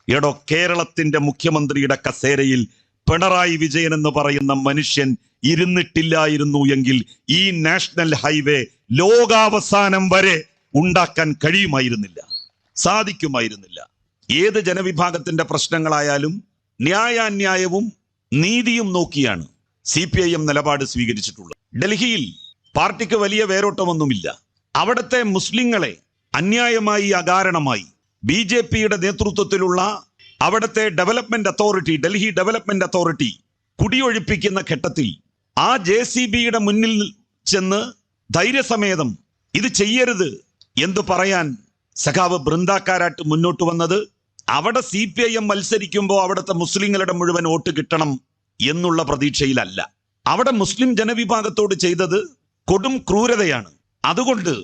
എടോ, കേരളത്തിന്റെ മുഖ്യമന്ത്രിയുടെ കസേരയിൽ പിണറായി വിജയൻ എന്ന് പറയുന്ന മനുഷ്യൻ ഇരുന്നിട്ടില്ലായിരുന്നു എങ്കിൽ ഈ നാഷണൽ ഹൈവേ ലോകാവസാനം വരെ ഉണ്ടാക്കാൻ കഴിയുമായിരുന്നില്ല, സാധിക്കുമായിരുന്നില്ല. ഏത് ജനവിഭാഗത്തിന്റെ പ്രശ്നങ്ങളായാലും ന്യായാന്യായവും നീതിയും നോക്കിയാണ് CPIM നിലപാട് സ്വീകരിച്ചിട്ടുള്ളത്. ഡൽഹിയിൽ പാർട്ടിക്ക് വലിയ വേരോട്ടമൊന്നുമില്ല. അവിടുത്തെ മുസ്ലിങ്ങളെ അന്യായമായി അകാരണമായി BJPയുടെ നേതൃത്വത്തിലുള്ള അവിടുത്തെ development authority, Delhi development authority കുടിയൊഴിപ്പിക്കുന്ന ഘട്ടത്തിൽ ആ JCBയുടെ മുന്നിൽ ചെന്ന് ധൈര്യസമേതം ഇത് ചെയ്യരുത് എന്ന് പറയാൻ സഖാവ് ബൃന്ദ കാരാട്ട് മുന്നോട്ട് വന്നത് അവിടെ CPIM മത്സരിക്കുമ്പോൾ അവിടുത്തെ മുസ്ലിങ്ങളുടെ മുഴുവൻ വോട്ട് കിട്ടണം എന്നുള്ള പ്രതീക്ഷയിലല്ല. അവിടെ മുസ്ലിം ജനവിഭാഗത്തോട് ചെയ്തത് കൊടും ക്രൂരതയാണ്. അതുകൊണ്ട്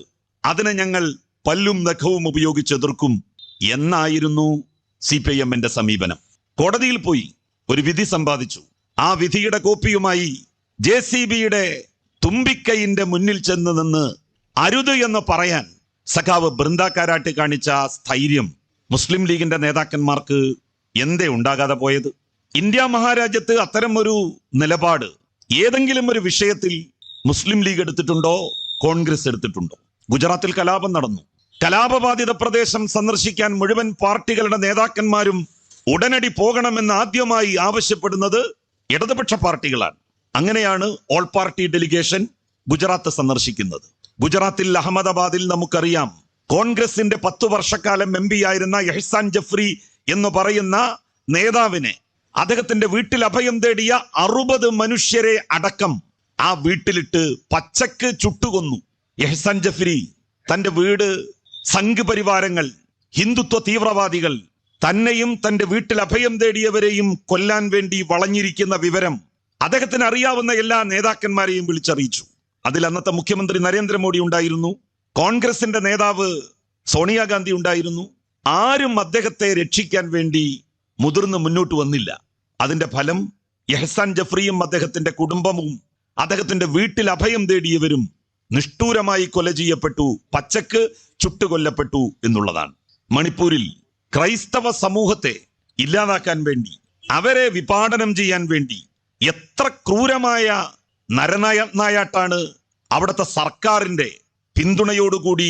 അതിനെ ഞങ്ങൾ പല്ലും നഖവും ഉപയോഗിച്ച് എതിർക്കും എന്നായിരുന്നു CPIMന്റെ സമീപനം. കോടതിയിൽ പോയി ഒരു വിധി സമ്പാദിച്ചു. ആ വിധിയുടെ കോപ്പിയുമായി JCBയുടെ തുമ്പിക്കൈന്റെ മുന്നിൽ ചെന്ന് നിന്ന് അരുത് എന്ന് പറയാൻ സഖാവ് ബൃന്ദ കാരാട്ട് കാണിച്ച സ്ഥൈര്യം മുസ്ലിം ലീഗിന്റെ നേതാക്കന്മാർക്ക് എന്തേ ഉണ്ടാകാതെ പോയത്? ഇന്ത്യ മഹാരാജ്യത്ത് അത്തരം ഒരു നിലപാട് ഏതെങ്കിലും ഒരു വിഷയത്തിൽ മുസ്ലിം ലീഗ് എടുത്തിട്ടുണ്ടോ, കോൺഗ്രസ് എടുത്തിട്ടുണ്ടോ? ഗുജറാത്തിൽ കലാപം നടന്നു. കലാപബാധിത പ്രദേശം സന്ദർശിക്കാൻ മുഴുവൻ പാർട്ടികളുടെ നേതാക്കന്മാരും ഉടനടി പോകണമെന്ന് ആദ്യമായി ആവശ്യപ്പെടുന്നത് ഇടതുപക്ഷ പാർട്ടികളാണ്. അങ്ങനെയാണ് ഓൾ പാർട്ടി ഡെലിഗേഷൻ ഗുജറാത്ത് സന്ദർശിക്കുന്നത്. ഗുജറാത്തിൽ അഹമ്മദാബാദിൽ നമുക്കറിയാം, കോൺഗ്രസിന്റെ 10 വർഷക്കാലം MP ആയിരുന്ന എഹ്സാൻ ജഫ്രി എന്ന് പറയുന്ന നേതാവിനെ അദ്ദേഹത്തിന്റെ വീട്ടിൽ അഭയം തേടിയ 60 മനുഷ്യരെ അടക്കം ആ വീട്ടിലിട്ട് പച്ചക്ക് ചുട്ടുകൊന്നു. എഹ്സാൻ ജഫ്രി തന്റെ വീട് സംഘ് പരിവാരങ്ങൾ, ഹിന്ദുത്വ തീവ്രവാദികൾ തന്നെയും തന്റെ വീട്ടിൽ അഭയം തേടിയവരെയും കൊല്ലാൻ വേണ്ടി വളഞ്ഞിരിക്കുന്ന വിവരം അദ്ദേഹത്തിന് അറിയാവുന്ന എല്ലാ നേതാക്കന്മാരെയും വിളിച്ചറിയിച്ചു. അതിൽ അന്നത്തെ മുഖ്യമന്ത്രി നരേന്ദ്രമോദി ഉണ്ടായിരുന്നു, കോൺഗ്രസിന്റെ നേതാവ് സോണിയാഗാന്ധി ഉണ്ടായിരുന്നു. ആരും അദ്ദേഹത്തെ രക്ഷിക്കാൻ വേണ്ടി മുതിർന്ന് മുന്നോട്ട് വന്നില്ല. അതിന്റെ ഫലം എഹ്സാൻ ജഫ്രിയും അദ്ദേഹത്തിന്റെ കുടുംബവും അദ്ദേഹത്തിന്റെ വീട്ടിൽ അഭയം തേടിയവരും നിഷ്ഠൂരമായി കൊല ചെയ്യപ്പെട്ടു, പച്ചക്ക് ചുട്ടുകൊല്ലപ്പെട്ടു എന്നുള്ളതാണ്. മണിപ്പൂരിൽ ക്രൈസ്തവ സമൂഹത്തെ ഇല്ലാതാക്കാൻ വേണ്ടി, അവരെ വിപാടനം ചെയ്യാൻ വേണ്ടി എത്ര ക്രൂരമായ നരനായാട്ടാണ് അവിടുത്തെ സർക്കാരിന്റെ പിന്തുണയോടുകൂടി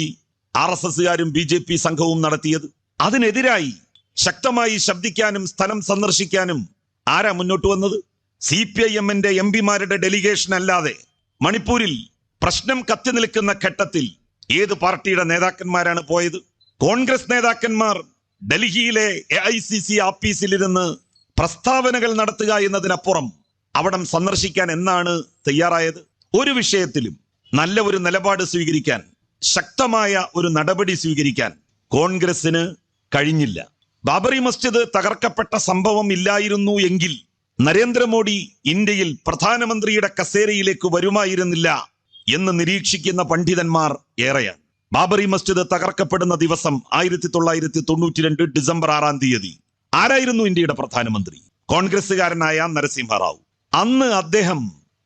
RSSകാരും BJP സംഘവും നടത്തിയത്. അതിനെതിരായി ശക്തമായി ശബ്ദിക്കാനും സ്ഥലം സന്ദർശിക്കാനും ആരാ മുന്നോട്ട് വന്നത്? CPIMന്റെ MPമാരുടെ ഡെലിഗേഷൻ അല്ലാതെ മണിപ്പൂരിൽ പ്രശ്നം കത്തി നിൽക്കുന്ന ഘട്ടത്തിൽ ഏത് പാർട്ടിയുടെ നേതാക്കന്മാരാണ് പോയത്? കോൺഗ്രസ് നേതാക്കന്മാർ ഡൽഹിയിലെ AICC ആഫീസിലിരുന്ന് പ്രസ്താവനകൾ നടത്തുക എന്നതിനപ്പുറം അവിടം സന്ദർശിക്കാൻ എന്നാണ് തയ്യാറായത്? ഒരു വിഷയത്തിലും നല്ല ഒരു നിലപാട് സ്വീകരിക്കാൻ, ശക്തമായ ഒരു നടപടി സ്വീകരിക്കാൻ കോൺഗ്രസിന് കഴിഞ്ഞില്ല. ബാബറി മസ്ജിദ് തകർക്കപ്പെട്ട സംഭവം ഇല്ലായിരുന്നു എങ്കിൽ നരേന്ദ്രമോദി ഇന്ത്യയിൽ പ്രധാനമന്ത്രിയുടെ കസേരയിലേക്ക് വരുമായിരുന്നില്ല എന്ന് നിരീക്ഷിക്കുന്ന പണ്ഡിതന്മാർ ഏറെയാണ്. ബാബറി മസ്ജിദ് തകർക്കപ്പെടുന്ന ദിവസം 1992 ഡിസംബർ 6-ാം തീയതി ആരായിരുന്നു ഇന്ത്യയുടെ പ്രധാനമന്ത്രി? കോൺഗ്രസുകാരനായ നരസിംഹറാവു. അന്ന് അദ്ദേഹം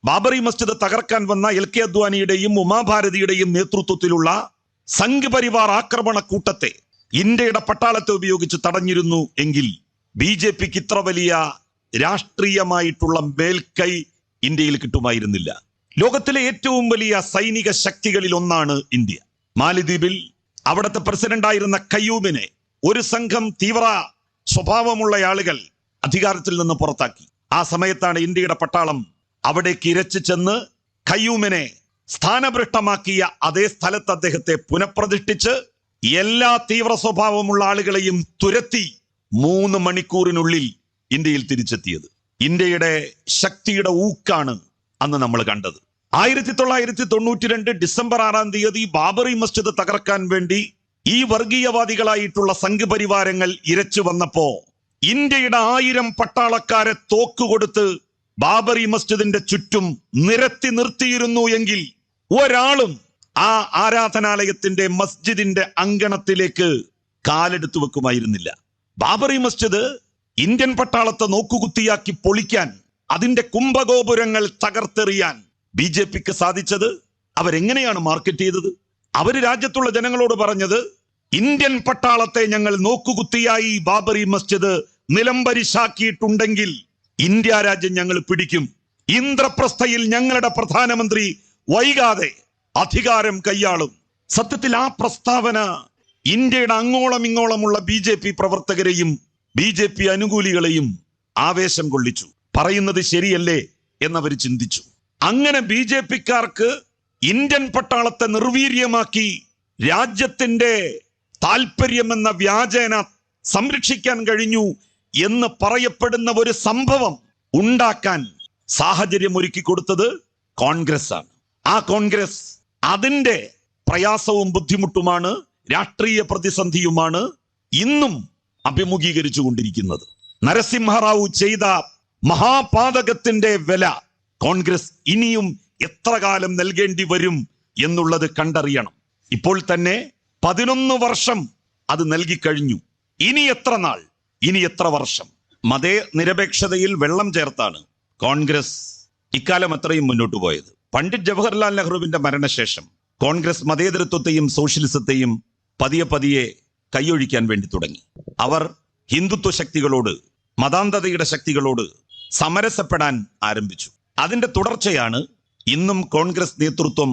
ബാബറി മസ്ജിദ് തകർക്കാൻ വന്ന LK അദ്വാനിയുടെയും ഉമാഭാരതിയുടെയും നേതൃത്വത്തിലുള്ള സംഘ് പരിവാർ ആക്രമണ കൂട്ടത്തെ ഇന്ത്യയുടെ പട്ടാളത്തെ ഉപയോഗിച്ച് തടഞ്ഞിരുന്നു എങ്കിൽ BJPക്ക് ഇത്ര വലിയ രാഷ്ട്രീയമായിട്ടുള്ള മേൽക്കൈ ഇന്ത്യയിൽ കിട്ടുമായിരുന്നില്ല. ലോകത്തിലെ ഏറ്റവും വലിയ സൈനിക ശക്തികളിൽ ഒന്നാണ് ഇന്ത്യ. മാലിദ്വീപിൽ അവിടുത്തെ പ്രസിഡന്റായിരുന്ന കയ്യൂമിനെ ഒരു സംഘം തീവ്ര സ്വഭാവമുള്ള ആളുകൾ അധികാരത്തിൽ നിന്ന് പുറത്താക്കി. ആ സമയത്താണ് ഇന്ത്യയുടെ പട്ടാളം അവിടേക്ക് ഇരച്ചു ചെന്ന് കയ്യൂമിനെ സ്ഥാനഭ്രഷ്ടമാക്കിയ അതേ സ്ഥലത്ത് അദ്ദേഹത്തെ പുനഃപ്രതിഷ്ഠിച്ച് എല്ലാ തീവ്ര സ്വഭാവമുള്ള ആളുകളെയും തുരത്തി 3 മണിക്കൂറിനുള്ളിൽ ഇന്ത്യയിൽ തിരിച്ചെത്തിയത്. ഇന്ത്യയുടെ ശക്തിയുടെ ഊക്കാണ് അന്ന് നമ്മൾ കണ്ടത്. 1992 ഡിസംബർ 6-ാം തീയതി ബാബറി മസ്ജിദ് തകർക്കാൻ വേണ്ടി ഈ വർഗീയവാദികളായിട്ടുള്ള സംഘ് പരിവാരങ്ങൾ ഇരച്ചു വന്നപ്പോ ഇന്ത്യയുടെ 1000 പട്ടാളക്കാരെ തോക്കുകൊടുത്ത് ബാബറി മസ്ജിദിന്റെ ചുറ്റും നിരത്തി നിർത്തിയിരുന്നു എങ്കിൽ ഒരാളും ആ ആരാധനാലയത്തിന്റെ മസ്ജിദിന്റെ അങ്കണത്തിലേക്ക് കാലെടുത്തു വെക്കുമായിരുന്നില്ല. ബാബറി മസ്ജിദ് ഇന്ത്യൻ പട്ടാളത്തെ നോക്കുകുത്തിയാക്കി പൊളിക്കാൻ, അതിന്റെ കുംഭഗോപുരങ്ങൾ തകർത്തെറിയാൻ BJPക്ക് സാധിച്ചത് അവരെങ്ങനെയാണ് മാർക്കറ്റ് ചെയ്തത്? അവര് രാജ്യത്തുള്ള ജനങ്ങളോട് പറഞ്ഞത് ഇന്ത്യൻ പട്ടാളത്തെ ഞങ്ങൾ നോക്കുകുത്തിയായി ബാബറി മസ്ജിദ് നിലംപരിശാക്കിയിട്ടുണ്ടെങ്കിൽ ഇന്ത്യ രാജ്യം ഞങ്ങൾ പിടിക്കും. ഇന്ദ്രപ്രസ്ഥയിൽ ഞങ്ങളുടെ പ്രധാനമന്ത്രി വൈകാതെ അധികാരം കൈയാളും. സത്യത്തിൽ ആ പ്രസ്താവന ഇന്ത്യയുടെ അങ്ങോളം ഇങ്ങോളമുള്ള BJP പ്രവർത്തകരെയും BJP അനുകൂലികളെയും ആവേശം കൊള്ളിച്ചു. പറയുന്നത് ശരിയല്ലേ എന്നവർ ചിന്തിച്ചു. അങ്ങനെ BJPക്കാർക്ക് ഇന്ത്യൻ പട്ടാളത്തെ നിർവീര്യമാക്കി രാജ്യത്തിന്റെ താല്പര്യമെന്ന വ്യാജേന സംരക്ഷിക്കാൻ കഴിഞ്ഞു എന്ന് പറയപ്പെടുന്ന ഒരു സംഭവം ഉണ്ടാക്കാൻ സാഹചര്യം ഒരുക്കി കൊടുത്തത് കോൺഗ്രസ് ആണ്. ആ കോൺഗ്രസ് അതിന്റെ പ്രയാസവും ബുദ്ധിമുട്ടുമാണ്, രാഷ്ട്രീയ പ്രതിസന്ധിയുമാണ് ഇന്നും അഭിമുഖീകരിച്ചു കൊണ്ടിരിക്കുന്നത്. നരസിംഹറാവു ചെയ്ത മഹാപാതകത്തിന്റെ വില കോൺഗ്രസ് ഇനിയും എത്ര കാലം നൽകേണ്ടി വരും എന്നുള്ളത് കണ്ടറിയണം. ഇപ്പോൾ തന്നെ 11 വർഷം അത് നൽകിക്കഴിഞ്ഞു. ഇനി എത്ര നാൾ, ഇനി എത്ര വർഷം? മതനിരപേക്ഷതയിൽ വെള്ളം ചേർത്താണ് കോൺഗ്രസ് ഇക്കാലം അത്രയും മുന്നോട്ട് പോയത്. പണ്ഡിറ്റ് ജവഹർലാൽ നെഹ്റുവിന്റെ മരണശേഷം കോൺഗ്രസ് മതേതരത്വത്തെയും സോഷ്യലിസത്തെയും പതിയെ പതിയെ കൈയൊഴിക്കാൻ വേണ്ടി തുടങ്ങി. അവർ ഹിന്ദുത്വ ശക്തികളോട്, മതാന്ധതയുടെ ശക്തികളോട് സമരസപ്പെടാൻ ആരംഭിച്ചു. അതിന്റെ തുടർച്ചയാണ് ഇന്നും കോൺഗ്രസ് നേതൃത്വം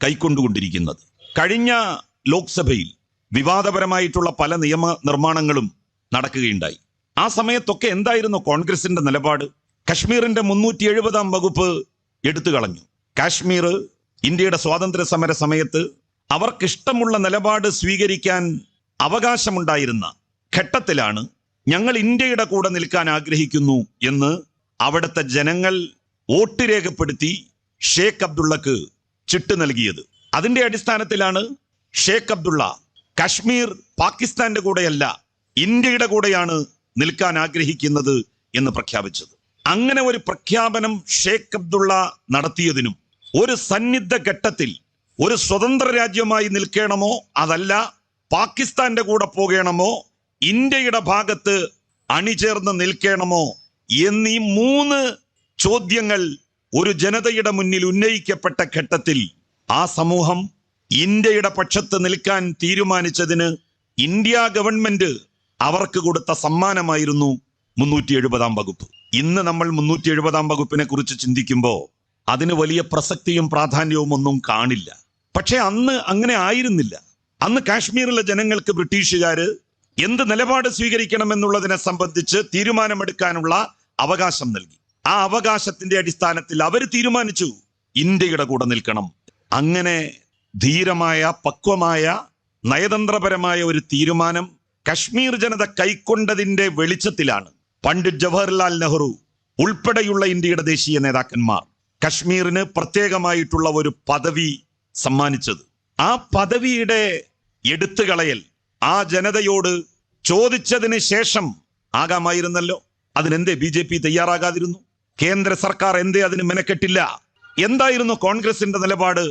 കൈക്കൊണ്ടുകൊണ്ടിരിക്കുന്നത്. കഴിഞ്ഞ ലോക്സഭയിൽ വിവാദപരമായിട്ടുള്ള പല നിയമ നിർമ്മാണങ്ങളും നടക്കുകയുണ്ടായി. ആ സമയത്തൊക്കെ എന്തായിരുന്നു കോൺഗ്രസിന്റെ നിലപാട്? കശ്മീരിന്റെ 370-ാം വകുപ്പ് എടുത്തു കളഞ്ഞു. കാശ്മീർ ഇന്ത്യയുടെ സ്വാതന്ത്ര്യ സമര സമയത്ത് അവർക്കിഷ്ടമുള്ള നിലപാട് സ്വീകരിക്കാൻ അവകാശമുണ്ടായിരുന്ന ഘട്ടത്തിലാണ് ഞങ്ങൾ ഇന്ത്യയുടെ കൂടെ നിൽക്കാൻ ആഗ്രഹിക്കുന്നു എന്ന് അവിടുത്തെ ജനങ്ങൾ വോട്ട് രേഖപ്പെടുത്തി ഷേഖ് അബ്ദുള്ളക്ക് ചിട്ട് നൽകിയത്. അതിന്റെ അടിസ്ഥാനത്തിലാണ് ഷേഖ് അബ്ദുള്ള കശ്മീർ പാകിസ്ഥാന്റെ കൂടെയല്ല, ഇന്ത്യയുടെ കൂടെയാണ് നിൽക്കാൻ ആഗ്രഹിക്കുന്നത് എന്ന് പ്രഖ്യാപിച്ചത്. അങ്ങനെ ഒരു പ്രഖ്യാപനം ഷേഖ് അബ്ദുള്ള നടത്തിയതിനും ഒരു സന്നിഗ്ധ ഘട്ടത്തിൽ ഒരു സ്വതന്ത്ര രാജ്യമായി നിൽക്കണമോ അതല്ല പാകിസ്ഥാന്റെ കൂടെ പോകണമോ ഇന്ത്യയുടെ ഭാഗത്ത് അണിചേർന്ന് നിൽക്കണമോ എന്നീ 3 ചോദ്യങ്ങൾ ഒരു ജനതയുടെ മുന്നിൽ ഉന്നയിക്കപ്പെട്ട ഘട്ടത്തിൽ ആ സമൂഹം ഇന്ത്യയുടെ പക്ഷത്ത് നിൽക്കാൻ തീരുമാനിച്ചതിന് ഇന്ത്യ ഗവൺമെന്റ് അവർക്ക് കൊടുത്ത സമ്മാനമായിരുന്നു 370-ാം വകുപ്പ്. ഇന്ന് നമ്മൾ 370-ാം വകുപ്പിനെ കുറിച്ച് ചിന്തിക്കുമ്പോൾ അതിന് വലിയ പ്രസക്തിയും പ്രാധാന്യവും ഒന്നും കാണില്ല. പക്ഷെ അന്ന് അങ്ങനെ ആയിരുന്നില്ല. അന്ന് കാശ്മീരിലെ ജനങ്ങൾക്ക് ബ്രിട്ടീഷുകാര് എന്ത് നിലപാട് സ്വീകരിക്കണമെന്നുള്ളതിനെ സംബന്ധിച്ച് തീരുമാനമെടുക്കാനുള്ള അവകാശം നൽകി. ആ അവകാശത്തിന്റെ അടിസ്ഥാനത്തിൽ അവർ തീരുമാനിച്ചു ഇന്ത്യയുടെ കൂടെ നിൽക്കണം. അങ്ങനെ ധീരമായ, പക്വമായ, നയതന്ത്രപരമായ ഒരു തീരുമാനം കശ്മീർ ജനത കൈക്കൊണ്ടതിന്റെ വെളിച്ചത്തിലാണ് പണ്ഡിറ്റ് ജവഹർലാൽ നെഹ്റു ഉൾപ്പെടെയുള്ള ഇന്ത്യയുടെ ദേശീയ നേതാക്കന്മാർ കശ്മീരിന് പ്രത്യേകമായിട്ടുള്ള ഒരു പദവി സമ്മാനിച്ചത്. ആ പദവിയുടെ എടുത്തുകളയൽ ആ ജനതയോട് ചോദിച്ചതിന് ശേഷം ആകാമായിരുന്നല്ലോ. അതിനെന്തേ BJP തയ്യാറാകാതിരുന്നു? കേന്ദ്ര സർക്കാർ എന്തേ അതിന് മെനക്കെട്ടില്ല? എന്തായിരുന്നു കോൺഗ്രസിന്റെ നിലപാട്?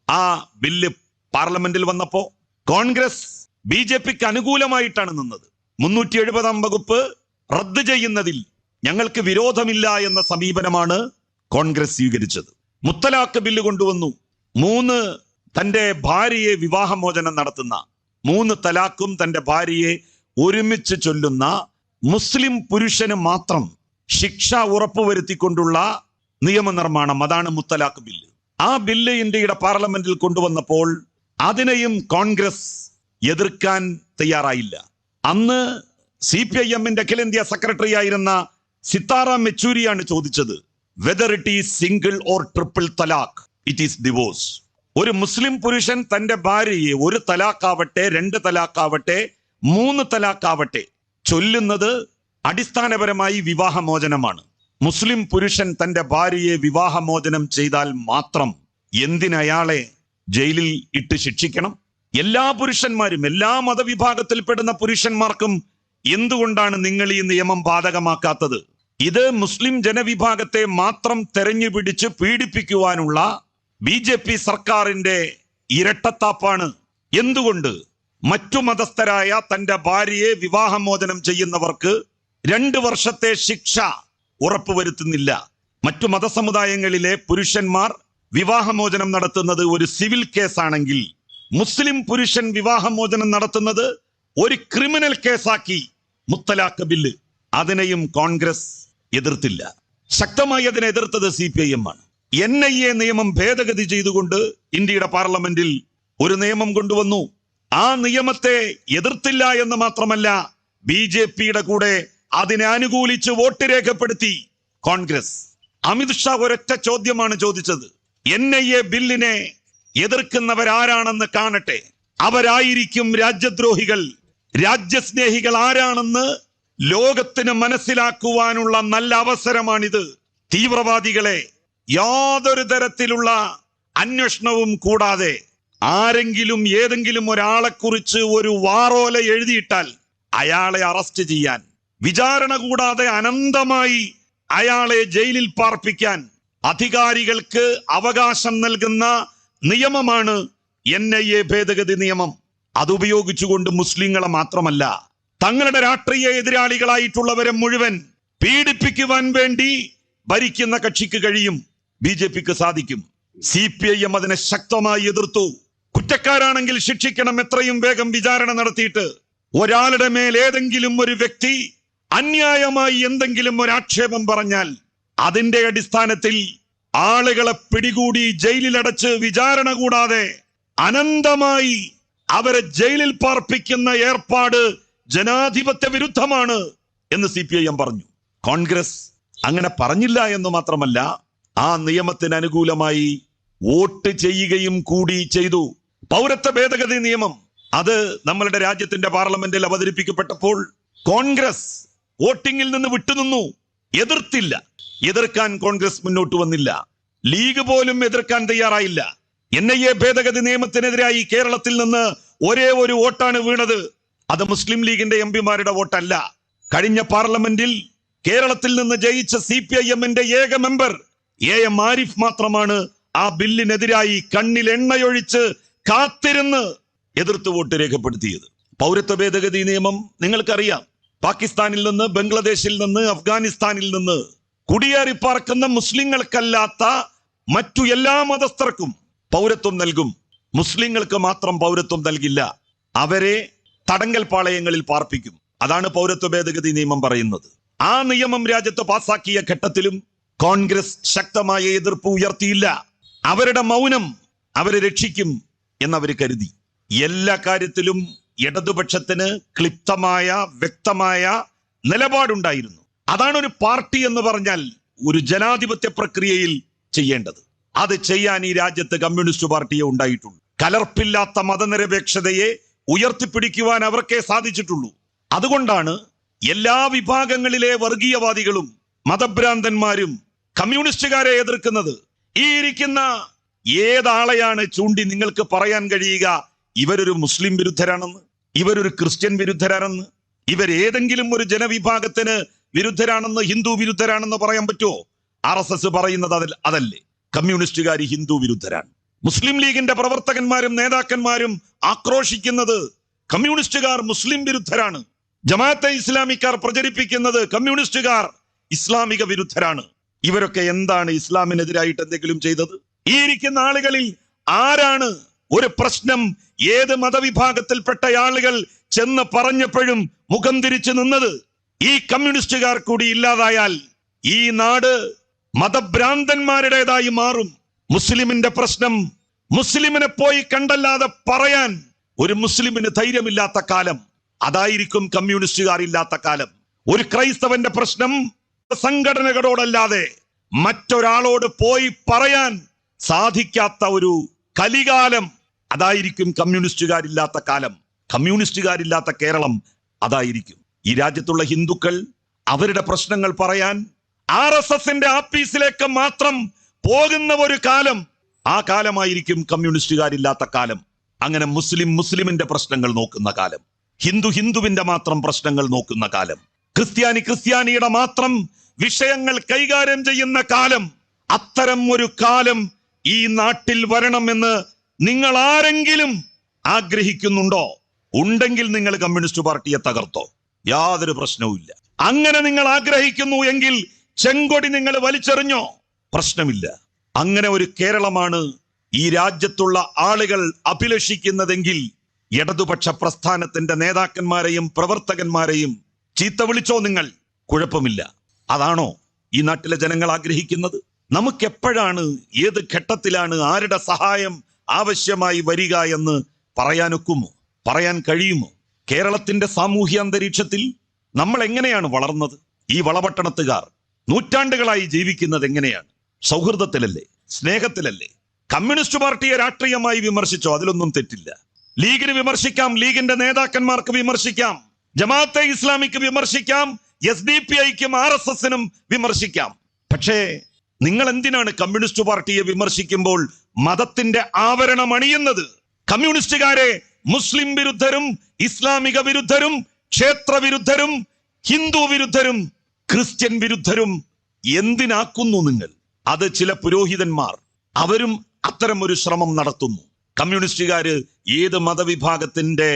ആ ബില്ല് പാർലമെന്റിൽ വന്നപ്പോ കോൺഗ്രസ് BJPക്ക് അനുകൂലമായിട്ടാണ് നിന്നത്. 370-ാം വകുപ്പ് റദ്ദ് ചെയ്യുന്നതിൽ ഞങ്ങൾക്ക് വിരോധമില്ല എന്ന സമീപനമാണ് കോൺഗ്രസ് സ്വീകരിച്ചത്. മുത്തലാഖ് ബില്ല് കൊണ്ടുവന്നു. 3 തന്റെ ഭാര്യയെ വിവാഹമോചനം നടത്തുന്ന, 3 തലാഖും തന്റെ ഭാര്യയെ ഒരുമിച്ച് ചൊല്ലുന്ന മുസ്ലിം പുരുഷന് മാത്രം ശിക്ഷ ഉറപ്പുവരുത്തിക്കൊണ്ടുള്ള നിയമനിർമ്മാണം, അതാണ് മുത്തലാഖ് ബില്ല്. ആ ബില്ല് ഇന്ത്യയുടെ പാർലമെന്റിൽ കൊണ്ടുവന്നപ്പോൾ അതിനെയും കോൺഗ്രസ് എതിർക്കാൻ തയ്യാറായില്ല. അന്ന് CPIM-ന്റെ അഖിലേന്ത്യാ സെക്രട്ടറി ആയിരുന്ന സിത്താറാം യെച്ചൂരിയാണ് ചോദിച്ചത്, whether it is single or triple talaq, it is divorce. ഒരു മുസ്ലിം പുരുഷൻ തന്റെ ഭാര്യയെ 1 തലാഖാവട്ടെ, 2 തലാഖാവട്ടെ, 3 തലാഖാവട്ടെ ചൊല്ലുന്നത് അടിസ്ഥാനപരമായി വിവാഹമോചനമാണ്. മുസ്ലിം പുരുഷൻ തന്റെ ഭാര്യയെ വിവാഹമോചനം ചെയ്താൽ മാത്രം എന്തിനയാളെ ജയിലിൽ ഇട്ട് ശിക്ഷിക്കണം? എല്ലാ പുരുഷന്മാരും, എല്ലാ മതവിഭാഗത്തിൽപ്പെടുന്ന പുരുഷന്മാർക്കും എന്തുകൊണ്ടാണ് നിങ്ങൾ ഈ നിയമം ബാധകമാക്കാത്തത്? ഇത് മുസ്ലിം ജനവിഭാഗത്തെ മാത്രം തെരഞ്ഞുപിടിച്ച് പീഡിപ്പിക്കുവാനുള്ള BJP സർക്കാരിന്റെ ഇരട്ടത്താപ്പാണ്. എന്തുകൊണ്ട് മറ്റു മതസ്ഥരായ തന്റെ ഭാര്യയെ വിവാഹമോചനം ചെയ്യുന്നവർക്ക് 2 വർഷത്തെ ശിക്ഷ ഉറപ്പുവരുത്തുന്നില്ല? മറ്റു മതസമുദായങ്ങളിലെ പുരുഷന്മാർ വിവാഹമോചനം നടത്തുന്നത് ഒരു സിവിൽ കേസാണെങ്കിൽ മുസ്ലിം പുരുഷൻ വിവാഹമോചനം നടത്തുന്നത് ഒരു ക്രിമിനൽ കേസാക്കി മുത്തലാഖ് ബില്ല്. അതിനെയും കോൺഗ്രസ് എതിർത്തില്ല. ശക്തമായി അതിനെ എതിർത്തത് CPIM ആണ്. NIA നിയമം ഭേദഗതി ചെയ്തുകൊണ്ട് ഇന്ത്യയുടെ പാർലമെന്റിൽ ഒരു നിയമം കൊണ്ടുവന്നു. ആ നിയമത്തെ എതിർത്തില്ല എന്ന് മാത്രമല്ല, BJPയുടെ കൂടെ അതിനെ അനുകൂലിച്ച് വോട്ട് രേഖപ്പെടുത്തി കോൺഗ്രസ്. അമിത്ഷാ ഒരൊറ്റ ചോദ്യമാണ് ചോദിച്ചത്, NIA ബില്ലിനെ എതിർക്കുന്നവരാരാണെന്ന് കാണട്ടെ, അവരായിരിക്കും രാജ്യദ്രോഹികൾ. രാജ്യസ്നേഹികൾ ആരാണെന്ന് ലോകത്തിന് മനസ്സിലാക്കുവാനുള്ള നല്ല അവസരമാണിത്. തീവ്രവാദികളെ യാതൊരു തരത്തിലുള്ള അന്വേഷണവും കൂടാതെ ആരെങ്കിലും ഏതെങ്കിലും ഒരാളെ കുറിച്ച് ഒരു വാറോല എഴുതിയിട്ടാൽ അയാളെ അറസ്റ്റ് ചെയ്യാൻ, വിചാരണ കൂടാതെ അനന്തമായി അയാളെ ജയിലിൽ പാർപ്പിക്കാൻ അധികാരികൾക്ക് അവകാശം നൽകുന്ന നിയമമാണ് NIA ഭേദഗതി നിയമം. അതുപയോഗിച്ചുകൊണ്ട് മുസ്ലിങ്ങളെ മാത്രമല്ല, തങ്ങളുടെ രാഷ്ട്രീയ എതിരാളികളായിട്ടുള്ളവരെ മുഴുവൻ പീഡിപ്പിക്കുവാൻ വേണ്ടി ഭരിക്കുന്ന കക്ഷിക്ക് കഴിയും, BJPക്ക് സാധിക്കും. CPIM അതിനെ ശക്തമായി എതിർത്തു. കുറ്റക്കാരാണെങ്കിൽ ശിക്ഷിക്കണം, എത്രയും വേഗം വിചാരണ നടത്തിയിട്ട്. ഒരാളുടെ മേൽ ഏതെങ്കിലും ഒരു വ്യക്തി അന്യായമായി എന്തെങ്കിലും ഒരു ആക്ഷേപം പറഞ്ഞാൽ അതിന്റെ അടിസ്ഥാനത്തിൽ ആളുകളെ പിടികൂടി ജയിലിലടച്ച് വിചാരണ കൂടാതെ അനന്തമായി അവരെ ജയിലിൽ പാർപ്പിക്കുന്ന ഏർപ്പാട് ജനാധിപത്യ വിരുദ്ധമാണ് എന്ന് CPIM പറഞ്ഞു. കോൺഗ്രസ് അങ്ങനെ പറഞ്ഞില്ല എന്ന് മാത്രമല്ല, ആ നിയമത്തിന് അനുകൂലമായി വോട്ട് ചെയ്യുകയും കൂടി ചെയ്തു. പൗരത്വ ഭേദഗതി നിയമം അത് നമ്മളുടെ രാജ്യത്തിന്റെ പാർലമെന്റിൽ അവതരിപ്പിക്കപ്പെട്ടപ്പോൾ കോൺഗ്രസ് വോട്ടിംഗിൽ നിന്ന് വിട്ടുനിന്നു, എതിർത്തില്ല. എതിർക്കാൻ കോൺഗ്രസ് മുന്നോട്ട് വന്നില്ല. ലീഗ് പോലും എതിർക്കാൻ തയ്യാറായില്ല. NIA ഭേദഗതി നിയമത്തിനെതിരായി കേരളത്തിൽ നിന്ന് ഒരേ ഒരു വോട്ടാണ് വീണത്. അത് മുസ്ലിം ലീഗിന്റെ MPമാരുടെ വോട്ടല്ല. കഴിഞ്ഞ പാർലമെന്റിൽ കേരളത്തിൽ നിന്ന് ജയിച്ച CPIMന്റെ ഏക മെമ്പർ AM ആരിഫ് മാത്രമാണ് ആ ബില്ലിനെതിരായി കണ്ണിൽ എണ്ണയൊഴിച്ച് കാത്തിരുന്ന് എതിർത്ത് വോട്ട് രേഖപ്പെടുത്തിയത്. പൗരത്വ ഭേദഗതി നിയമം നിങ്ങൾക്കറിയാം, പാകിസ്ഥാനിൽ നിന്ന്, ബംഗ്ലാദേശിൽ നിന്ന്, അഫ്ഗാനിസ്ഥാനിൽ നിന്ന് കുടിയേറി പാർക്കുന്ന മുസ്ലിങ്ങൾക്കല്ലാത്ത മറ്റു എല്ലാ മതസ്ഥർക്കും പൗരത്വം നൽകും. മുസ്ലിങ്ങൾക്ക് മാത്രം പൗരത്വം നൽകില്ല, അവരെ തടങ്കൽ പാളയങ്ങളിൽ പാർപ്പിക്കും. അതാണ് പൗരത്വ ഭേദഗതി നിയമം പറയുന്നത്. ആ നിയമം രാജ്യത്ത് പാസാക്കിയ ഘട്ടത്തിലും കോൺഗ്രസ് ശക്തമായ എതിർപ്പ് ഉയർത്തിയില്ല. അവരുടെ മൗനം അവരെ രക്ഷിക്കും എന്നവർ കരുതി. എല്ലാ കാര്യത്തിലും ഇടതുപക്ഷത്തിന് ക്ലിപ്തമായ വ്യക്തമായ നിലപാടുണ്ടായിരുന്നു. അതാണ് ഒരു പാർട്ടി എന്ന് പറഞ്ഞാൽ ഒരു ജനാധിപത്യ പ്രക്രിയയിൽ ചെയ്യേണ്ടത്. അത് ചെയ്യാൻ ഈ രാജ്യത്ത് കമ്മ്യൂണിസ്റ്റ് പാർട്ടിയെ ഉണ്ടായിട്ടുള്ളൂ. കലർപ്പില്ലാത്ത മതനിരപേക്ഷതയെ ഉയർത്തിപ്പിടിക്കുവാൻ അവർക്കേ സാധിച്ചിട്ടുള്ളൂ. അതുകൊണ്ടാണ് എല്ലാ വിഭാഗങ്ങളിലെ വർഗീയവാദികളും മതഭ്രാന്തന്മാരും കമ്മ്യൂണിസ്റ്റുകാരെ എതിർക്കുന്നത്. ഈ ഇരിക്കുന്ന ഏതാളെയാണ് ചൂണ്ടി നിങ്ങൾക്ക് പറയാൻ കഴിയുക ഇവരൊരു മുസ്ലിം വിരുദ്ധരാണെന്ന്, ഇവരൊരു ക്രിസ്ത്യൻ വിരുദ്ധരാണെന്ന്, ഇവരേതെങ്കിലും ഒരു ജനവിഭാഗത്തിന് വിരുദ്ധരാണെന്ന്, ഹിന്ദു വിരുദ്ധരാണെന്ന് പറയാൻ പറ്റുമോ? RSS പറയുന്നത് അതല്ലേ, കമ്മ്യൂണിസ്റ്റുകാർ ഹിന്ദു വിരുദ്ധരാണ്. മുസ്ലിം ലീഗിന്റെ പ്രവർത്തകന്മാരും നേതാക്കന്മാരും ആക്രോശിക്കുന്നത് കമ്മ്യൂണിസ്റ്റുകാർ മുസ്ലിം വിരുദ്ധരാണ്. ജമാഅത്തെ ഇസ്ലാമിക്കാർ പ്രചരിപ്പിക്കുന്നത് കമ്മ്യൂണിസ്റ്റുകാർ ഇസ്ലാമിക വിരുദ്ധരാണ്. ഇവരൊക്കെ എന്താണ് ഇസ്ലാമിനെതിരായിട്ട് എന്തെങ്കിലും ചെയ്തത്? ഈ ഇരിക്കുന്ന ആളുകളിൽ ആരാണ് ഒരു പ്രശ്നം ഏത് മതവിഭാഗത്തിൽപ്പെട്ട ആളുകൾ ചെന്ന് പറഞ്ഞപ്പോഴും മുഖം തിരിച്ചു നിന്നത്? ഈ കമ്മ്യൂണിസ്റ്റുകാർ കൂടി ഇല്ലാതായാൽ ഈ നാട് മതഭ്രാന്തന്മാരുടേതായി മാറും. മുസ്ലിമിന്റെ പ്രശ്നം മുസ്ലിമിനെ പോയി കണ്ടല്ലാതെ പറയാൻ ഒരു മുസ്ലിമിന് ധൈര്യമില്ലാത്ത കാലം അതായിരിക്കും കമ്മ്യൂണിസ്റ്റുകാർ ഇല്ലാത്ത കാലം. ഒരു ക്രൈസ്തവന്റെ പ്രശ്നം സംഘടനകളോടല്ലാതെ മറ്റൊരാളോട് പോയി പറയാൻ സാധിക്കാത്ത ഒരു കലികാലം അതായിരിക്കും കമ്മ്യൂണിസ്റ്റുകാരില്ലാത്ത കാലം. കമ്മ്യൂണിസ്റ്റുകാരില്ലാത്ത കേരളം അതായിരിക്കും. ഈ രാജ്യത്തുള്ള ഹിന്ദുക്കൾ അവരുടെ പ്രശ്നങ്ങൾ പറയാൻ RSSന്റെ ആഫീസിലേക്ക് മാത്രം പോകുന്ന ഒരു കാലം, ആ കാലമായിരിക്കും കമ്മ്യൂണിസ്റ്റുകാരില്ലാത്ത കാലം. അങ്ങനെ മുസ്ലിമിന്റെ പ്രശ്നങ്ങൾ നോക്കുന്ന കാലം, ഹിന്ദുവിന്റെ മാത്രം പ്രശ്നങ്ങൾ നോക്കുന്ന കാലം, ക്രിസ്ത്യാനിയുടെ മാത്രം വിഷയങ്ങൾ കൈകാര്യം ചെയ്യുന്ന കാലം. അത്തരം ഒരു കാലം ഈ നാട്ടിൽ വരണമെന്ന് നിങ്ങൾ ആരെങ്കിലും ആഗ്രഹിക്കുന്നുണ്ടോ? ഉണ്ടെങ്കിൽ നിങ്ങൾ കമ്മ്യൂണിസ്റ്റ് പാർട്ടിയെ തകർത്തോ, യാതൊരു പ്രശ്നവുമില്ല. അങ്ങനെ നിങ്ങൾ ആഗ്രഹിക്കുന്നു എങ്കിൽ ചെങ്കൊടി നിങ്ങൾ വലിച്ചെറിഞ്ഞോ, പ്രശ്നമില്ല. അങ്ങനെ ഒരു കേരളമാണ് ഈ രാജ്യത്തുള്ള ആളുകൾ അഭിലഷിക്കുന്നതെങ്കിൽ ഇടതുപക്ഷ പ്രസ്ഥാനത്തിന്റെ നേതാക്കന്മാരെയും പ്രവർത്തകന്മാരെയും ചീത്ത വിളിച്ചോ നിങ്ങൾ, കുഴപ്പമില്ല. അതാണോ ഈ നാട്ടിലെ ജനങ്ങൾ ആഗ്രഹിക്കുന്നത്? നമുക്കെപ്പോഴാണ്, ഏത് ഘട്ടത്തിലാണ് ആരുടെ സഹായം ആവശ്യമായി വരിക എന്ന് പറയാനൊക്കുമോ, പറയാൻ കഴിയുമോ? കേരളത്തിന്റെ സാമൂഹ്യ അന്തരീക്ഷത്തിൽ നമ്മൾ എങ്ങനെയാണ് വളർന്നത്? ഈ വളപട്ടണത്തുകാർ നൂറ്റാണ്ടുകളായി ജീവിക്കുന്നത് എങ്ങനെയാണ്? സൗഹൃദത്തിലല്ലേ, സ്നേഹത്തിലല്ലേ? കമ്മ്യൂണിസ്റ്റ് പാർട്ടിയെ രാഷ്ട്രീയമായി വിമർശിച്ചോ, അതിലൊന്നും തെറ്റില്ല. ലീഗിന് വിമർശിക്കാം, ലീഗിന്റെ നേതാക്കന്മാർക്ക് വിമർശിക്കാം, ജമാഅത്തെ ഇസ്ലാമിക്ക് വിമർശിക്കാം, SDPIക്കും RSSനും വിമർശിക്കാം. പക്ഷേ നിങ്ങൾ എന്തിനാണ് കമ്മ്യൂണിസ്റ്റ് പാർട്ടിയെ വിമർശിക്കുമ്പോൾ മതത്തിന്റെ ആവരണം അണിയുന്നത്? കമ്മ്യൂണിസ്റ്റുകാരെ മുസ്ലിം വിരുദ്ധരും ഇസ്ലാമിക വിരുദ്ധരും ക്ഷേത്ര വിരുദ്ധരും ഹിന്ദു വിരുദ്ധരും ക്രിസ്ത്യൻ വിരുദ്ധരും എന്തിനാക്കുന്നു നിങ്ങൾ? അത് ചില പുരോഹിതന്മാർ, അവരും അത്തരം ഒരു ശ്രമം നടത്തുന്നു. കമ്മ്യൂണിസ്റ്റുകാര് ഏത് മതവിഭാഗത്തിന്റെ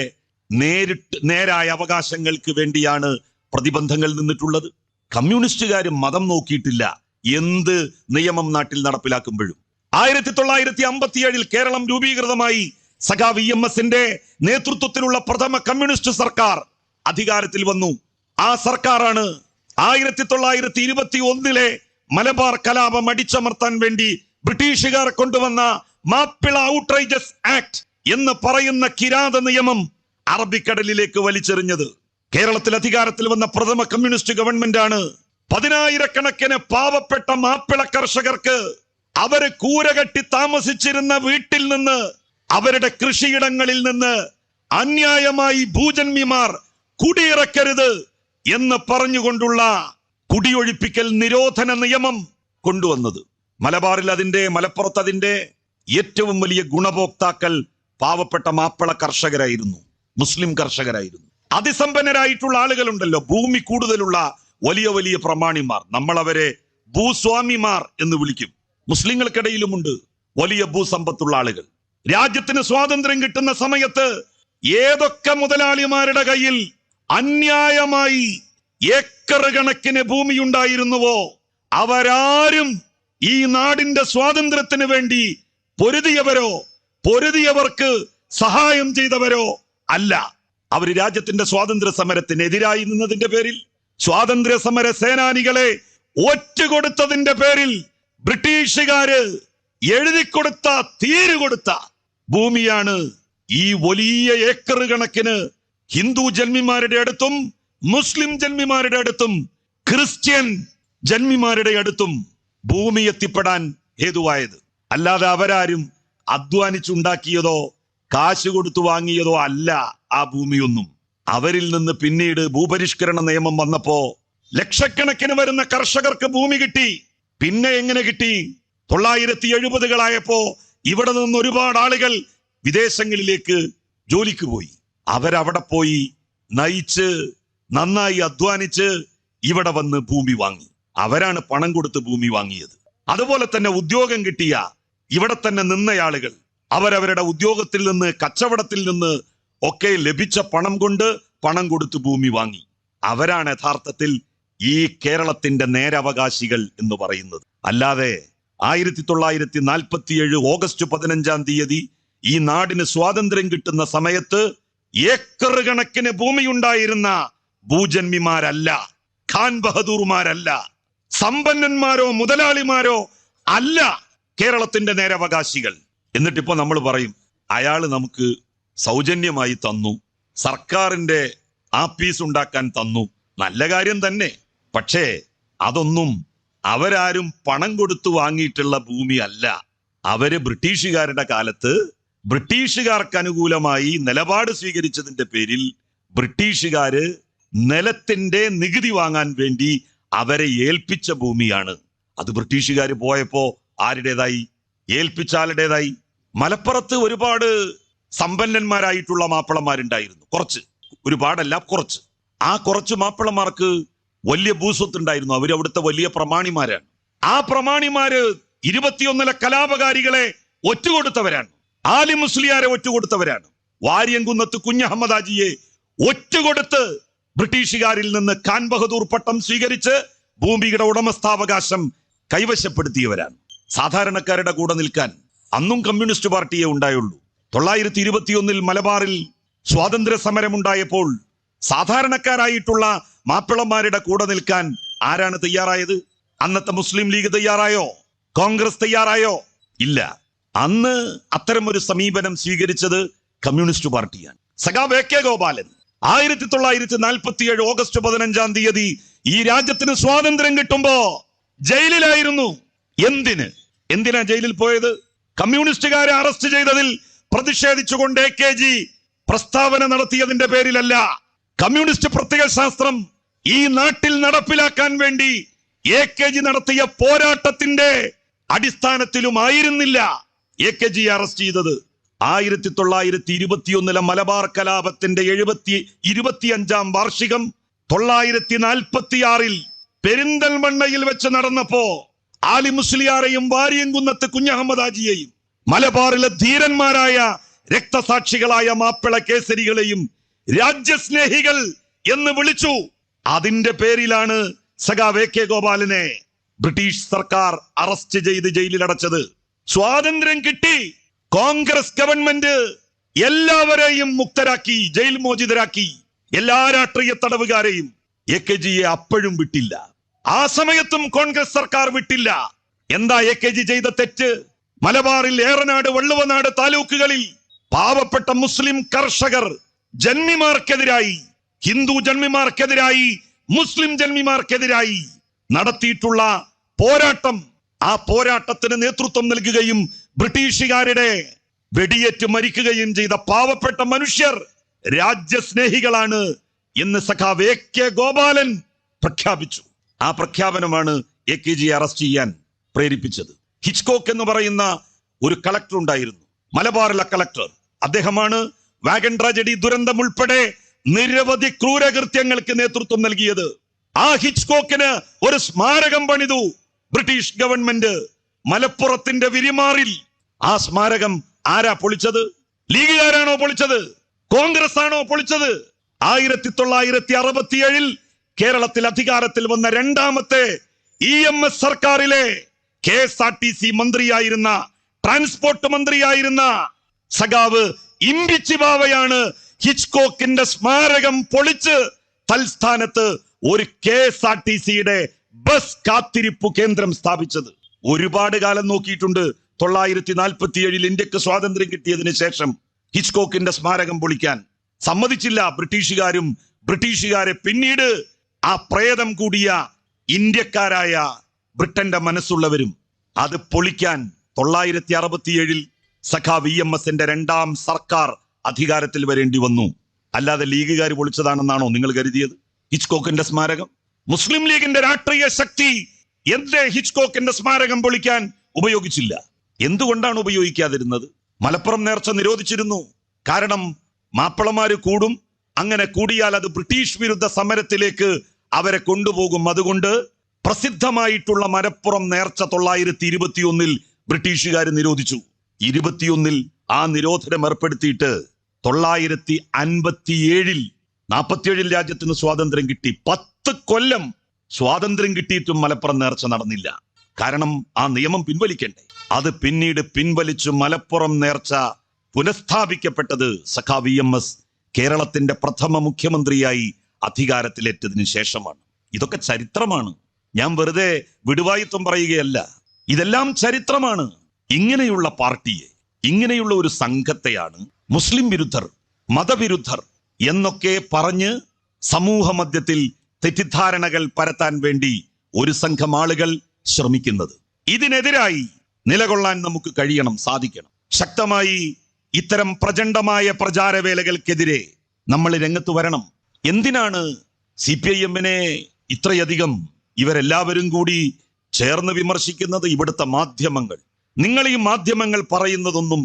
നേരായ അവകാശങ്ങൾക്ക് വേണ്ടിയാണ് പ്രതിബന്ധങ്ങൾ നിന്നിട്ടുള്ളത്? കമ്മ്യൂണിസ്റ്റുകാര് മതം നോക്കിയിട്ടില്ല എന്ത് നിയമം നാട്ടിൽ നടപ്പിലാക്കുമ്പോഴും. 1957 കേരളം രൂപീകൃതമായി. സഖാവ് EMSന്റെ നേതൃത്വത്തിലുള്ള പ്രഥമ കമ്മ്യൂണിസ്റ്റ് സർക്കാർ അധികാരത്തിൽ വന്നു. ആ സർക്കാരാണ് 1921 മലബാർ കലാപം അടിച്ചമർത്താൻ വേണ്ടി ബ്രിട്ടീഷുകാർ കൊണ്ടുവന്ന മാപ്പിള ഔട്ട്റേജസ് ആക്ട് എന്ന് പറയുന്ന കിരാത നിയമം അറബിക്കടലിലേക്ക് വലിച്ചെറിഞ്ഞത്. കേരളത്തിൽ അധികാരത്തിൽ വന്ന പ്രഥമ കമ്മ്യൂണിസ്റ്റ് ഗവൺമെന്റ് ആണ്. 10,000-കണക്കിന് പാവപ്പെട്ട മാപ്പിള കർഷകർക്ക് അവര് കൂര കെട്ടി താമസിച്ചിരുന്ന വീട്ടിൽ നിന്ന്, അവരുടെ കൃഷിയിടങ്ങളിൽ നിന്ന് അന്യായമായി ഭൂജന്മിമാർ കുടിയിറക്കരുത് എന്ന് പറഞ്ഞുകൊണ്ടുള്ള കുടിയൊഴിപ്പിക്കൽ നിരോധന നിയമം കൊണ്ടുവന്നത്. മലപ്പുറത്ത് അതിന്റെ ഏറ്റവും വലിയ ഗുണഭോക്താക്കൾ പാവപ്പെട്ട മാപ്പിള കർഷകരായിരുന്നു, മുസ്ലിം കർഷകരായിരുന്നു. അതിസമ്പന്നരായിട്ടുള്ള ആളുകളുണ്ടല്ലോ, ഭൂമി കൂടുതലുള്ള വലിയ വലിയ പ്രമാണിമാർ, നമ്മൾ അവരെ ഭൂസ്വാമിമാർ എന്ന് വിളിക്കും. മുസ്ലിങ്ങൾക്കിടയിലുമുണ്ട് വലിയ ഭൂസമ്പത്തുള്ള ആളുകൾ. രാജ്യത്തിന് സ്വാതന്ത്ര്യം കിട്ടുന്ന സമയത്ത് ഏതൊക്കെ മുതലാളിമാരുടെ കയ്യിൽ അന്യായമായി ഏക്കർ കണക്കിന് ഭൂമി ഉണ്ടായിരുന്നുവോ അവരാരും ഈ നാടിന്റെ സ്വാതന്ത്ര്യത്തിന് വേണ്ടി പൊരുതിയവർക്ക് സഹായം ചെയ്തവരോ അല്ല. അവർ രാജ്യത്തിന്റെ സ്വാതന്ത്ര്യ സമരത്തിനെതിരായി നിന്നതിന്റെ പേരിൽ, സ്വാതന്ത്ര്യ സമര സേനാനികളെ ഒറ്റുകൊടുത്തതിന്റെ പേരിൽ ബ്രിട്ടീഷുകാര് എഴുതിക്കൊടുത്ത തീരുകൊടുത്ത ഭൂമിയാണ് ഈ വലിയ ഏക്കർ കണക്കിന് ഹിന്ദു ജന്മിമാരുടെ അടുത്തും മുസ്ലിം ജന്മിമാരുടെ അടുത്തും ക്രിസ്ത്യൻ ജന്മിമാരുടെ അടുത്തും ഭൂമി എത്തിപ്പെടാൻ ഹേതുവായത്. അല്ലാതെ അവരാരും അധ്വാനിച്ചുണ്ടാക്കിയതോ കാശ് കൊടുത്തു വാങ്ങിയതോ അല്ല ആ ഭൂമിയൊന്നും. അവരിൽ നിന്ന് പിന്നീട് ഭൂപരിഷ്കരണ നിയമം വന്നപ്പോ ലക്ഷക്കണക്കിന് വരുന്ന കർഷകർക്ക് ഭൂമി കിട്ടി. പിന്നെ എങ്ങനെ കിട്ടി? 1970-കളായപ്പോ ഇവിടെ നിന്ന് ഒരുപാട് ആളുകൾ വിദേശങ്ങളിലേക്ക് ജോലിക്ക് പോയി. അവരവിടെ പോയി നയിച്ച് നന്നായി അധ്വാനിച്ച് ഇവിടെ വന്ന് ഭൂമി വാങ്ങി. അവരാണ് പണം കൊടുത്ത് ഭൂമി വാങ്ങിയത്. അതുപോലെ തന്നെ ഉദ്യോഗം കിട്ടിയ ഇവിടെ തന്നെ നിന്നയാളുകൾ അവരവരുടെ ഉദ്യോഗത്തിൽ നിന്ന്, കച്ചവടത്തിൽ നിന്ന് ഒക്കെ ലഭിച്ച പണം കൊടുത്ത് ഭൂമി വാങ്ങി. അവരാണ് യഥാർത്ഥത്തിൽ ഈ കേരളത്തിന്റെ നേരവകാശികൾ എന്ന് പറയുന്നത്. അല്ലാതെ 1947 ഓഗസ്റ്റ് 15 ഈ നാടിന് സ്വാതന്ത്ര്യം കിട്ടുന്ന സമയത്ത് ഏക്കർ കണക്കിന് ഭൂമിയുണ്ടായിരുന്ന ഭൂജന്മിമാരല്ല, ഖാൻ ബഹദൂർമാരല്ല, സമ്പന്നന്മാരോ മുതലാളിമാരോ അല്ല കേരളത്തിന്റെ നേരവകാശികൾ. എന്നിട്ടിപ്പോ നമ്മൾ പറയും അയാള് നമുക്ക് സൗജന്യമായി തന്നു, സർക്കാരിന്റെ ആപ്പീസ് ഉണ്ടാക്കാൻ തന്നു. നല്ല കാര്യം തന്നെ. പക്ഷേ അതൊന്നും അവരാരും പണം കൊടുത്തു വാങ്ങിയിട്ടുള്ള ഭൂമി അല്ല. അവര് ബ്രിട്ടീഷുകാരുടെ കാലത്ത് ബ്രിട്ടീഷുകാർക്ക് അനുകൂലമായി നിലപാട് സ്വീകരിച്ചതിന്റെ പേരിൽ ബ്രിട്ടീഷുകാര് നിലത്തിന്റെ നികുതി വാങ്ങാൻ വേണ്ടി അവരെ ഏൽപ്പിച്ച ഭൂമിയാണ്. അത് ബ്രിട്ടീഷുകാർ പോയപ്പോ ആരുടേതായി? ഏൽപ്പിച്ച ആളുടേതായി. മലപ്പുറത്ത് ഒരുപാട് സമ്പന്നന്മാരായിട്ടുള്ള മാപ്പിളമാരുണ്ടായിരുന്നു, കുറച്ച്, ഒരുപാടല്ല കുറച്ച്. ആ കുറച്ച് മാപ്പിളമാർക്ക് വലിയ ഭൂസ്വത്ത് ഉണ്ടായിരുന്നു. അവരവിടുത്തെ വലിയ പ്രമാണിമാരാണ്. ആ പ്രമാണിമാര് 21 കലാപകാരികളെ ഒറ്റുകൊടുത്തവരാണ്. ആലി മുസ്ലിയാരെ ഒറ്റുകൊടുത്തവരാണ്. വാര്യംകുന്നത്ത് കുഞ്ഞഹമ്മദാജിയെ ഒറ്റുകൊടുത്ത് ബ്രിട്ടീഷുകാരിൽ നിന്ന് ഖാൻ ബഹദൂർ പട്ടം സ്വീകരിച്ച് ഭൂമിയുടെ ഉടമസ്ഥാവകാശം കൈവശപ്പെടുത്തിയവരാണ്. സാധാരണക്കാരുടെ കൂടെ നിൽക്കാൻ അന്നും കമ്മ്യൂണിസ്റ്റ് പാർട്ടിയെ ഉണ്ടായുള്ളൂ. 921 മലബാറിൽ സ്വാതന്ത്ര്യ സമരമുണ്ടായപ്പോൾ സാധാരണക്കാരായിട്ടുള്ള മാപ്പിളമാരുടെ കൂടെ നിൽക്കാൻ ആരാണ് തയ്യാറായത്? അന്നത്തെ മുസ്ലിം ലീഗ് തയ്യാറായോ? കോൺഗ്രസ് തയ്യാറായോ? ഇല്ല. അന്ന് അത്തരം ഒരു സമീപനം സ്വീകരിച്ചത് കമ്മ്യൂണിസ്റ്റ് പാർട്ടിയാണ്. സഖാവ് എ കെ ഗോപാലൻ 1947 ഓഗസ്റ്റ് 15 ഈ രാജ്യത്തിന് സ്വാതന്ത്ര്യം കിട്ടുമ്പോ ജയിലിലായിരുന്നു. എന്തിനാ ജയിലിൽ പോയത്? കമ്മ്യൂണിസ്റ്റുകാരെ അറസ്റ്റ് ചെയ്തതിൽ പ്രതിഷേധിച്ചുകൊണ്ട് AKG പ്രസ്താവന നടത്തിയതിന്റെ പേരിലല്ല. കമ്മ്യൂണിസ്റ്റ് പ്രത്യയശാസ്ത്രം ഈ നാട്ടിൽ നടപ്പിലാക്കാൻ വേണ്ടി AKG നടത്തിയ പോരാട്ടത്തിന്റെ അടിസ്ഥാനത്തിലുമായിരുന്നില്ല AKG അറസ്റ്റ് ചെയ്തത്. 1921 മലബാർ കലാപത്തിന്റെ 25ാം വാർഷികം 946 പെരിന്തൽമണ്ണയിൽ വെച്ച് നടന്നപ്പോ ആലി മുസ്ലിയാരെയും വാരിയംകുന്നത്ത് കുഞ്ഞഹമ്മദ് ഹാജിയെയും മലബാറിലെ ധീരന്മാരായ രക്തസാക്ഷികളായ മാപ്പിള കേസരികളെയും രാജ്യസ്നേഹികൾ എന്ന് വിളിച്ചു. അതിന്റെ പേരിലാണ് സഖാവ് എ കെ ഗോപാലനെ ബ്രിട്ടീഷ് സർക്കാർ അറസ്റ്റ് ചെയ്ത് ജയിലിലടച്ചത്. സ്വാതന്ത്ര്യം കിട്ടി, കോൺഗ്രസ് ഗവൺമെന്റ് എല്ലാവരെയും മുക്തരാക്കി, ജയിൽ മോചിതരാക്കി, എല്ലാ രാഷ്ട്രീയ തടവുകാരെയും. AKGയെ അപ്പോഴും വിട്ടില്ല. ആ സമയത്തും കോൺഗ്രസ് സർക്കാർ വിട്ടില്ല. എന്താ AKG ചെയ്ത തെറ്റ്? മലബാറിൽ ഏറനാട്, വള്ളുവനാട് താലൂക്കുകളിൽ പാവപ്പെട്ട മുസ്ലിം കർഷകർ ജന്മിമാർക്കെതിരായി, ഹിന്ദു ജന്മിമാർക്കെതിരായി, മുസ്ലിം ജന്മിമാർക്കെതിരായി നടത്തിയിട്ടുള്ള പോരാട്ടം, ആ പോരാട്ടത്തിന് നേതൃത്വം നൽകുകയും ബ്രിട്ടീഷുകാരുടെ വെടിയേറ്റ് മരിക്കുകയും ചെയ്ത പാവപ്പെട്ട മനുഷ്യർ രാജ്യസ്നേഹികളാണ് എന്ന് സഖാവ് എ കെ ഗോപാലൻ പ്രഖ്യാപിച്ചു. ആ പ്രഖ്യാപനമാണ് AKGയെ അറസ്റ്റ് ചെയ്യാൻ പ്രേരിപ്പിച്ചത്. ഹിച്ച്കോക്ക് എന്ന് പറയുന്ന ഒരു കളക്ടർ ഉണ്ടായിരുന്നു, മലബാറിലെ കളക്ടർ. അദ്ദേഹമാണ് വാഗൺ ട്രാജഡി ദുരന്തം ഉൾപ്പെടെ നിരവധി ക്രൂരകൃത്യങ്ങൾക്ക് നേതൃത്വം നൽകിയത്. ആ ഹിച്ച്കോക്കിന് ഒരു സ്മാരകം പണിതു ബ്രിട്ടീഷ് ഗവൺമെന്റ് മലപ്പുറത്തിന്റെ വിരിമാറിൽ. ആ സ്മാരകം ആരാ പൊളിച്ചത്? ലീഗുകാരാണോ പൊളിച്ചത്? കോൺഗ്രസ് ആണോ പൊളിച്ചത്? 1967 കേരളത്തിൽ അധികാരത്തിൽ വന്ന രണ്ടാമത്തെ EMS സർക്കാരിലെ KSRTC മന്ത്രിയായിരുന്ന, ട്രാൻസ്പോർട്ട് മന്ത്രിയായിരുന്ന സഖാവ് ഇമ്പിച്ചി ബാവയാണ് ഹിച്ച്കോക്കിന്റെ സ്മാരകം പൊളിച്ച് തൽസ്ഥാനത്ത് ഒരു KSRTCയുടെ ബസ് കാത്തിരിപ്പ് കേന്ദ്രം സ്ഥാപിച്ചത്. ഒരുപാട് കാലം നോക്കിയിട്ടുണ്ട്. 947 ഇന്ത്യക്ക് സ്വാതന്ത്ര്യം കിട്ടിയതിന് ശേഷം ഹിച്ച്കോക്കിന്റെ സ്മാരകം പൊളിക്കാൻ സമ്മതിച്ചില്ല ബ്രിട്ടീഷുകാരും. ബ്രിട്ടീഷുകാരെ പിന്നീട് ആ പ്രേതം കൂടിയ ഇന്ത്യക്കാരായ ബ്രിട്ടന്റെ മനസ്സുള്ളവരും അത് പൊളിക്കാൻ 967 സഖാവ് EMSന്റെ രണ്ടാം സർക്കാർ അധികാരത്തിൽ വരേണ്ടി വന്നു. അല്ലാതെ ലീഗുകാർ പൊളിച്ചതാണെന്നാണോ നിങ്ങൾ കരുതിയത് ഹിച്ച്കോക്കിന്റെ സ്മാരകം? മുസ്ലിം ലീഗിന്റെ രാഷ്ട്രീയ ശക്തി എന്തേ ഹിച്ച്കോക്കിന്റെ സ്മാരകം പൊളിക്കാൻ ഉപയോഗിച്ചില്ല? എന്തുകൊണ്ടാണ് ഉപയോഗിക്കാതിരുന്നത്? മലപ്പുറം നേർച്ച നിരോധിച്ചിരുന്നു. കാരണം മാപ്പിളമാര് കൂടും, അങ്ങനെ കൂടിയാൽ അത് ബ്രിട്ടീഷ് വിരുദ്ധ സമരത്തിലേക്ക് അവരെ കൊണ്ടുപോകും. അതുകൊണ്ട് പ്രസിദ്ധമായിട്ടുള്ള മലപ്പുറം നേർച്ച 921 ബ്രിട്ടീഷുകാർ നിരോധിച്ചു. 21 ആ നിരോധനം ഏർപ്പെടുത്തിയിട്ട് 957 47 രാജ്യത്തിന് സ്വാതന്ത്ര്യം കിട്ടി. 10 കൊല്ലം സ്വാതന്ത്ര്യം കിട്ടിയിട്ടും മലപ്പുറം നേർച്ച നടന്നില്ല. കാരണം ആ നിയമം പിൻവലിക്കണ്ടേ. അത് പിന്നീട് പിൻവലിച്ചു മലപ്പുറം നേർച്ച പുനഃസ്ഥാപിക്കപ്പെട്ടത് സഖാവ് EMS കേരളത്തിന്റെ പ്രഥമ മുഖ്യമന്ത്രിയായി അധികാരത്തിലേറ്റതിന് ശേഷമാണ്. ഇതൊക്കെ ചരിത്രമാണ്. ഞാൻ വെറുതെ വിടുവായിത്വം പറയുകയല്ല, ഇതെല്ലാം ചരിത്രമാണ്. ഇങ്ങനെയുള്ള പാർട്ടിയെ, ഇങ്ങനെയുള്ള ഒരു സംഘത്തെയാണ് മുസ്ലിം വിരുദ്ധർ, മതവിരുദ്ധർ എന്നൊക്കെ പറഞ്ഞ് സമൂഹ മധ്യത്തിൽ തെറ്റിദ്ധാരണകൾ പരത്താൻ വേണ്ടി ഒരു സംഘം ആളുകൾ ശ്രമിക്കുന്നത്. ഇതിനെതിരായി നിലകൊള്ളാൻ നമുക്ക് കഴിയണം, സാധിക്കണം. ശക്തമായി ഇത്തരം പ്രചണ്ഡമായ പ്രചാരവേലകൾക്കെതിരെ നമ്മൾ രംഗത്ത് വരണം. എന്തിനാണ് CPIM-നെ ഇത്രയധികം ഇവരെല്ലാവരും കൂടി ചേർന്ന് വിമർശിക്കുന്നത്? ഇവിടുത്തെ മാധ്യമങ്ങൾ. നിങ്ങൾ ഈ മാധ്യമങ്ങൾ പറയുന്നതൊന്നും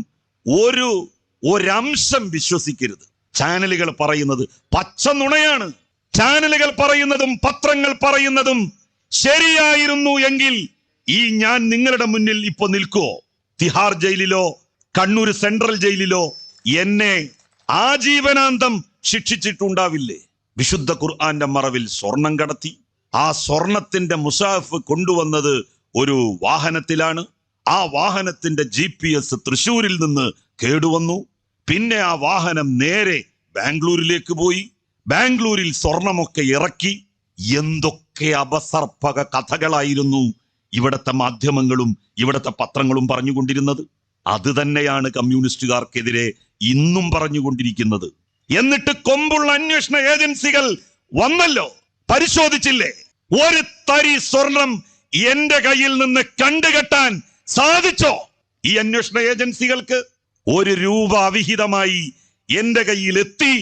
ഒരംശം വിശ്വസിക്കരുത്. ചാനലുകൾ പറയുന്നത് പച്ച നുണയാണ്. ചാനലുകൾ പറയുന്നതും പത്രങ്ങൾ പറയുന്നതും ശരിയായിരുന്നു എങ്കിൽ ഞാൻ നിങ്ങളുടെ മുന്നിൽ ഇപ്പൊ നിൽക്കുവോ? തിഹാർ ജയിലിലോ കണ്ണൂർ സെൻട്രൽ ജയിലിലോ എന്നെ ആജീവനാന്തം ശിക്ഷിച്ചിട്ടുണ്ടാവില്ലേ? വിശുദ്ധ ഖുർആന്റെ മറവിൽ സ്വർണം കടത്തി. ആ സ്വർണത്തിന്റെ മുസാഫ് കൊണ്ടുവന്നത് ഒരു വാഹനത്തിലാണ്. ആ വാഹനത്തിന്റെ GPS തൃശ്ശൂരിൽ നിന്ന് കേടുവന്നു. പിന്നെ ആ വാഹനം നേരെ ബാംഗ്ലൂരിലേക്ക് പോയി. ബാംഗ്ലൂരിൽ സ്വർണമൊക്കെ ഇറക്കി. എന്തൊക്കെ അപസർപ്പക കഥകളായിരുന്നു ഇവിടത്തെ മാധ്യമങ്ങളും ഇവിടത്തെ പത്രങ്ങളും പറഞ്ഞുകൊണ്ടിരുന്നത്. അത് തന്നെയാണ് കമ്മ്യൂണിസ്റ്റുകാർക്കെതിരെ ഇന്നും പറഞ്ഞുകൊണ്ടിരിക്കുന്നത്. എന്നിട്ട് കൊമ്പുള്ള അന്വേഷണ ഏജൻസികൾ വന്നല്ലോ, പരിശോധിച്ചില്ലേ? ഒരു തരി സ്വർണം എന്റെ കയ്യിൽ നിന്ന് കണ്ടുകെട്ടാൻ സാധിച്ചോ ഈ അന്വേഷണ ഏജൻസികൾക്ക്? 1 രൂപ അവിഹിതമായി എന്റെ കയ്യിൽ എത്തി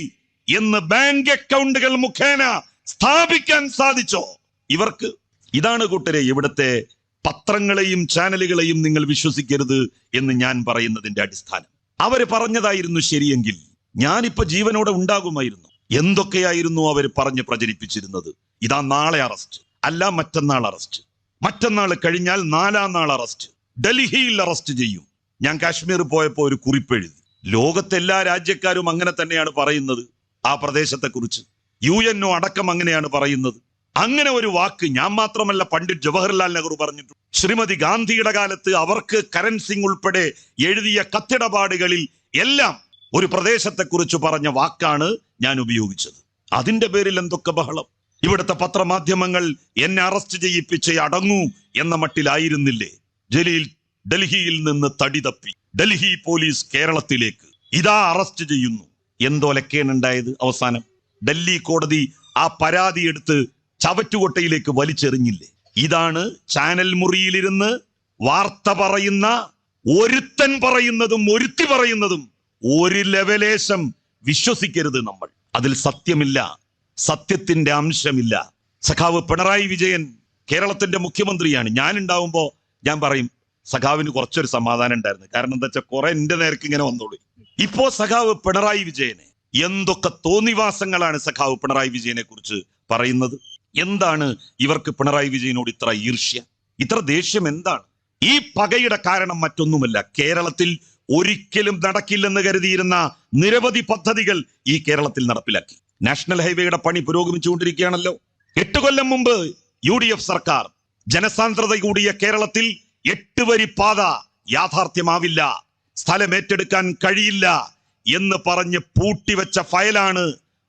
എന്ന് ബാങ്ക് അക്കൗണ്ടുകൾ മുഖേന സ്ഥാപിക്കാൻ സാധിച്ചോ ഇവർക്ക്? ഇതാണ് കൂട്ടരെ ഇവിടുത്തെ പത്രങ്ങളെയും ചാനലുകളെയും നിങ്ങൾ വിശ്വസിക്കരുത് എന്ന് ഞാൻ പറയുന്നതിന്റെ അടിസ്ഥാനം. അവര് പറഞ്ഞതായിരുന്നു ശരിയെങ്കിൽ ഞാനിപ്പോ ജീവനോടെ ഉണ്ടാകുമായിരുന്നു. എന്തൊക്കെയായിരുന്നു അവർ പറഞ്ഞ് പ്രചരിപ്പിച്ചിരുന്നത്? ഇതാ നാളെ അറസ്റ്റ്, അല്ല മറ്റന്നാൾ അറസ്റ്റ്, മറ്റന്നാൾ കഴിഞ്ഞാൽ 4-ാം നാൾ അറസ്റ്റ്, ഡൽഹിയിൽ അറസ്റ്റ് ചെയ്യും. ഞാൻ കാശ്മീർ പോയപ്പോ ഒരു കുറിപ്പെഴുതി. ലോകത്തെ എല്ലാ രാജ്യക്കാരും അങ്ങനെ തന്നെയാണ് പറയുന്നത് ആ പ്രദേശത്തെ കുറിച്ച്. UNO അടക്കം അങ്ങനെയാണ് പറയുന്നത്. അങ്ങനെ ഒരു വാക്ക് ഞാൻ മാത്രമല്ല, പണ്ഡിറ്റ് ജവഹർലാൽ നെഹ്റു പറഞ്ഞിട്ടുണ്ട്. ശ്രീമതി ഗാന്ധിയുടെ കാലത്ത് അവർക്ക് കരൺ സിംഗ് ഉൾപ്പെടെ എഴുതിയ കത്തിടപാടുകളിൽ എല്ലാം ഒരു പ്രദേശത്തെ കുറിച്ച് പറഞ്ഞ വാക്കാണ് ഞാൻ ഉപയോഗിച്ചത്. അതിന്റെ പേരിൽ എന്തൊക്കെ ബഹളം! ഇവിടുത്തെ പത്രമാധ്യമങ്ങൾ എന്നെ അറസ്റ്റ് ചെയ്യിപ്പിച്ച് അടങ്ങൂ എന്ന മട്ടിലായിരുന്നില്ലേ? ജലീൽ ഡൽഹിയിൽ നിന്ന് തടി തപ്പി, ഡൽഹി പോലീസ് കേരളത്തിലേക്ക്, ഇതാ അറസ്റ്റ് ചെയ്യുന്നു. എന്തോലൊക്കെയാണ് ഉണ്ടായത്? അവസാനം ഡൽഹി കോടതി ആ പരാതി എടുത്ത് ചവറ്റുകൊട്ടയിലേക്ക് വലിച്ചെറിഞ്ഞില്ലേ? ഇതാണ് ചാനൽ മുറിയിലിരുന്ന് വാർത്ത പറയുന്ന ഒരുത്തൻ പറയുന്നതും ഒരുത്തി പറയുന്നതും ഒരു ലെവലേശം വിശ്വസിക്കരുത് നമ്മൾ. അതിൽ സത്യമില്ല, സത്യത്തിന്റെ അംശമില്ല. സഖാവ് പിണറായി വിജയൻ കേരളത്തിന്റെ മുഖ്യമന്ത്രിയാണ്. ഞാൻ ഉണ്ടാവുമ്പോ ഞാൻ പറയും സഖാവിന് കുറച്ചൊരു സമാധാനം ഉണ്ടായിരുന്നു. കാരണം എന്താ വെച്ചാൽ കുറെ എന്റെ നേർക്ക് ഇങ്ങനെ വന്നോളൂ. ഇപ്പോ സഖാവ് പിണറായി വിജയനെ എന്തൊക്കെ തോന്നിവാസങ്ങളാണ് സഖാവ് പിണറായി വിജയനെ കുറിച്ച് പറയുന്നത്. എന്താണ് ഇവർക്ക് പിണറായി വിജയനോട് ഇത്ര ഈർഷ്യ, ഇത്ര ദേഷ്യം എന്താണ്? ഈ പകയുടെ കാരണം മറ്റൊന്നുമല്ല. കേരളത്തിൽ ഒരിക്കലും നടക്കില്ലെന്ന് കരുതിയിരുന്ന നിരവധി പദ്ധതികൾ ഈ കേരളത്തിൽ നടപ്പിലാക്കി. നാഷണൽ ഹൈവേയുടെ പണി പുരോഗമിച്ചുകൊണ്ടിരിക്കുകയാണല്ലോ. 8 കൊല്ലം മുമ്പ് UDF സർക്കാർ ജനസാന്ദ്രത കൂടിയ കേരളത്തിൽ 8 വരി പാത യാഥാർത്ഥ്യമാവില്ല, സ്ഥലം ഏറ്റെടുക്കാൻ കഴിയില്ല എന്ന് പറഞ്ഞ് പൂട്ടിവെച്ച ഫയലാണ്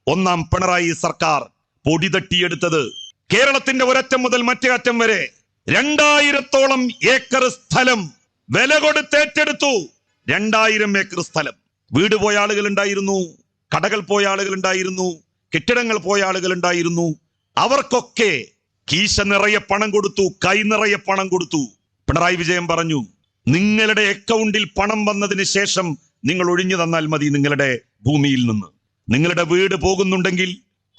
1-ാം പിണറായി സർക്കാർ പൊടി തട്ടിയെടുത്തത്. കേരളത്തിന്റെ ഒരറ്റം മുതൽ മറ്റേ അറ്റം വരെ 2000-ഓളം ഏക്കർ സ്ഥലം വില കൊടുത്ത് ഏറ്റെടുത്തു. 2000 ഏക്കർ സ്ഥലം. വീട് പോയ ആളുകൾ ഉണ്ടായിരുന്നു, കടകൾ പോയ ആളുകൾ ഉണ്ടായിരുന്നു, കെട്ടിടങ്ങൾ പോയ ആളുകൾ ഉണ്ടായിരുന്നു. അവർക്കൊക്കെ കീശ നിറയെ പണം കൊടുത്തു, കൈ നിറയെ പണം കൊടുത്തു. പിണറായി വിജയൻ പറഞ്ഞു, നിങ്ങളുടെ അക്കൗണ്ടിൽ പണം വന്നതിന് ശേഷം നിങ്ങൾ ഒഴിഞ്ഞു തന്നാൽ മതി നിങ്ങളുടെ ഭൂമിയിൽ നിന്ന്. നിങ്ങളുടെ വീട് പോകുന്നുണ്ടെങ്കിൽ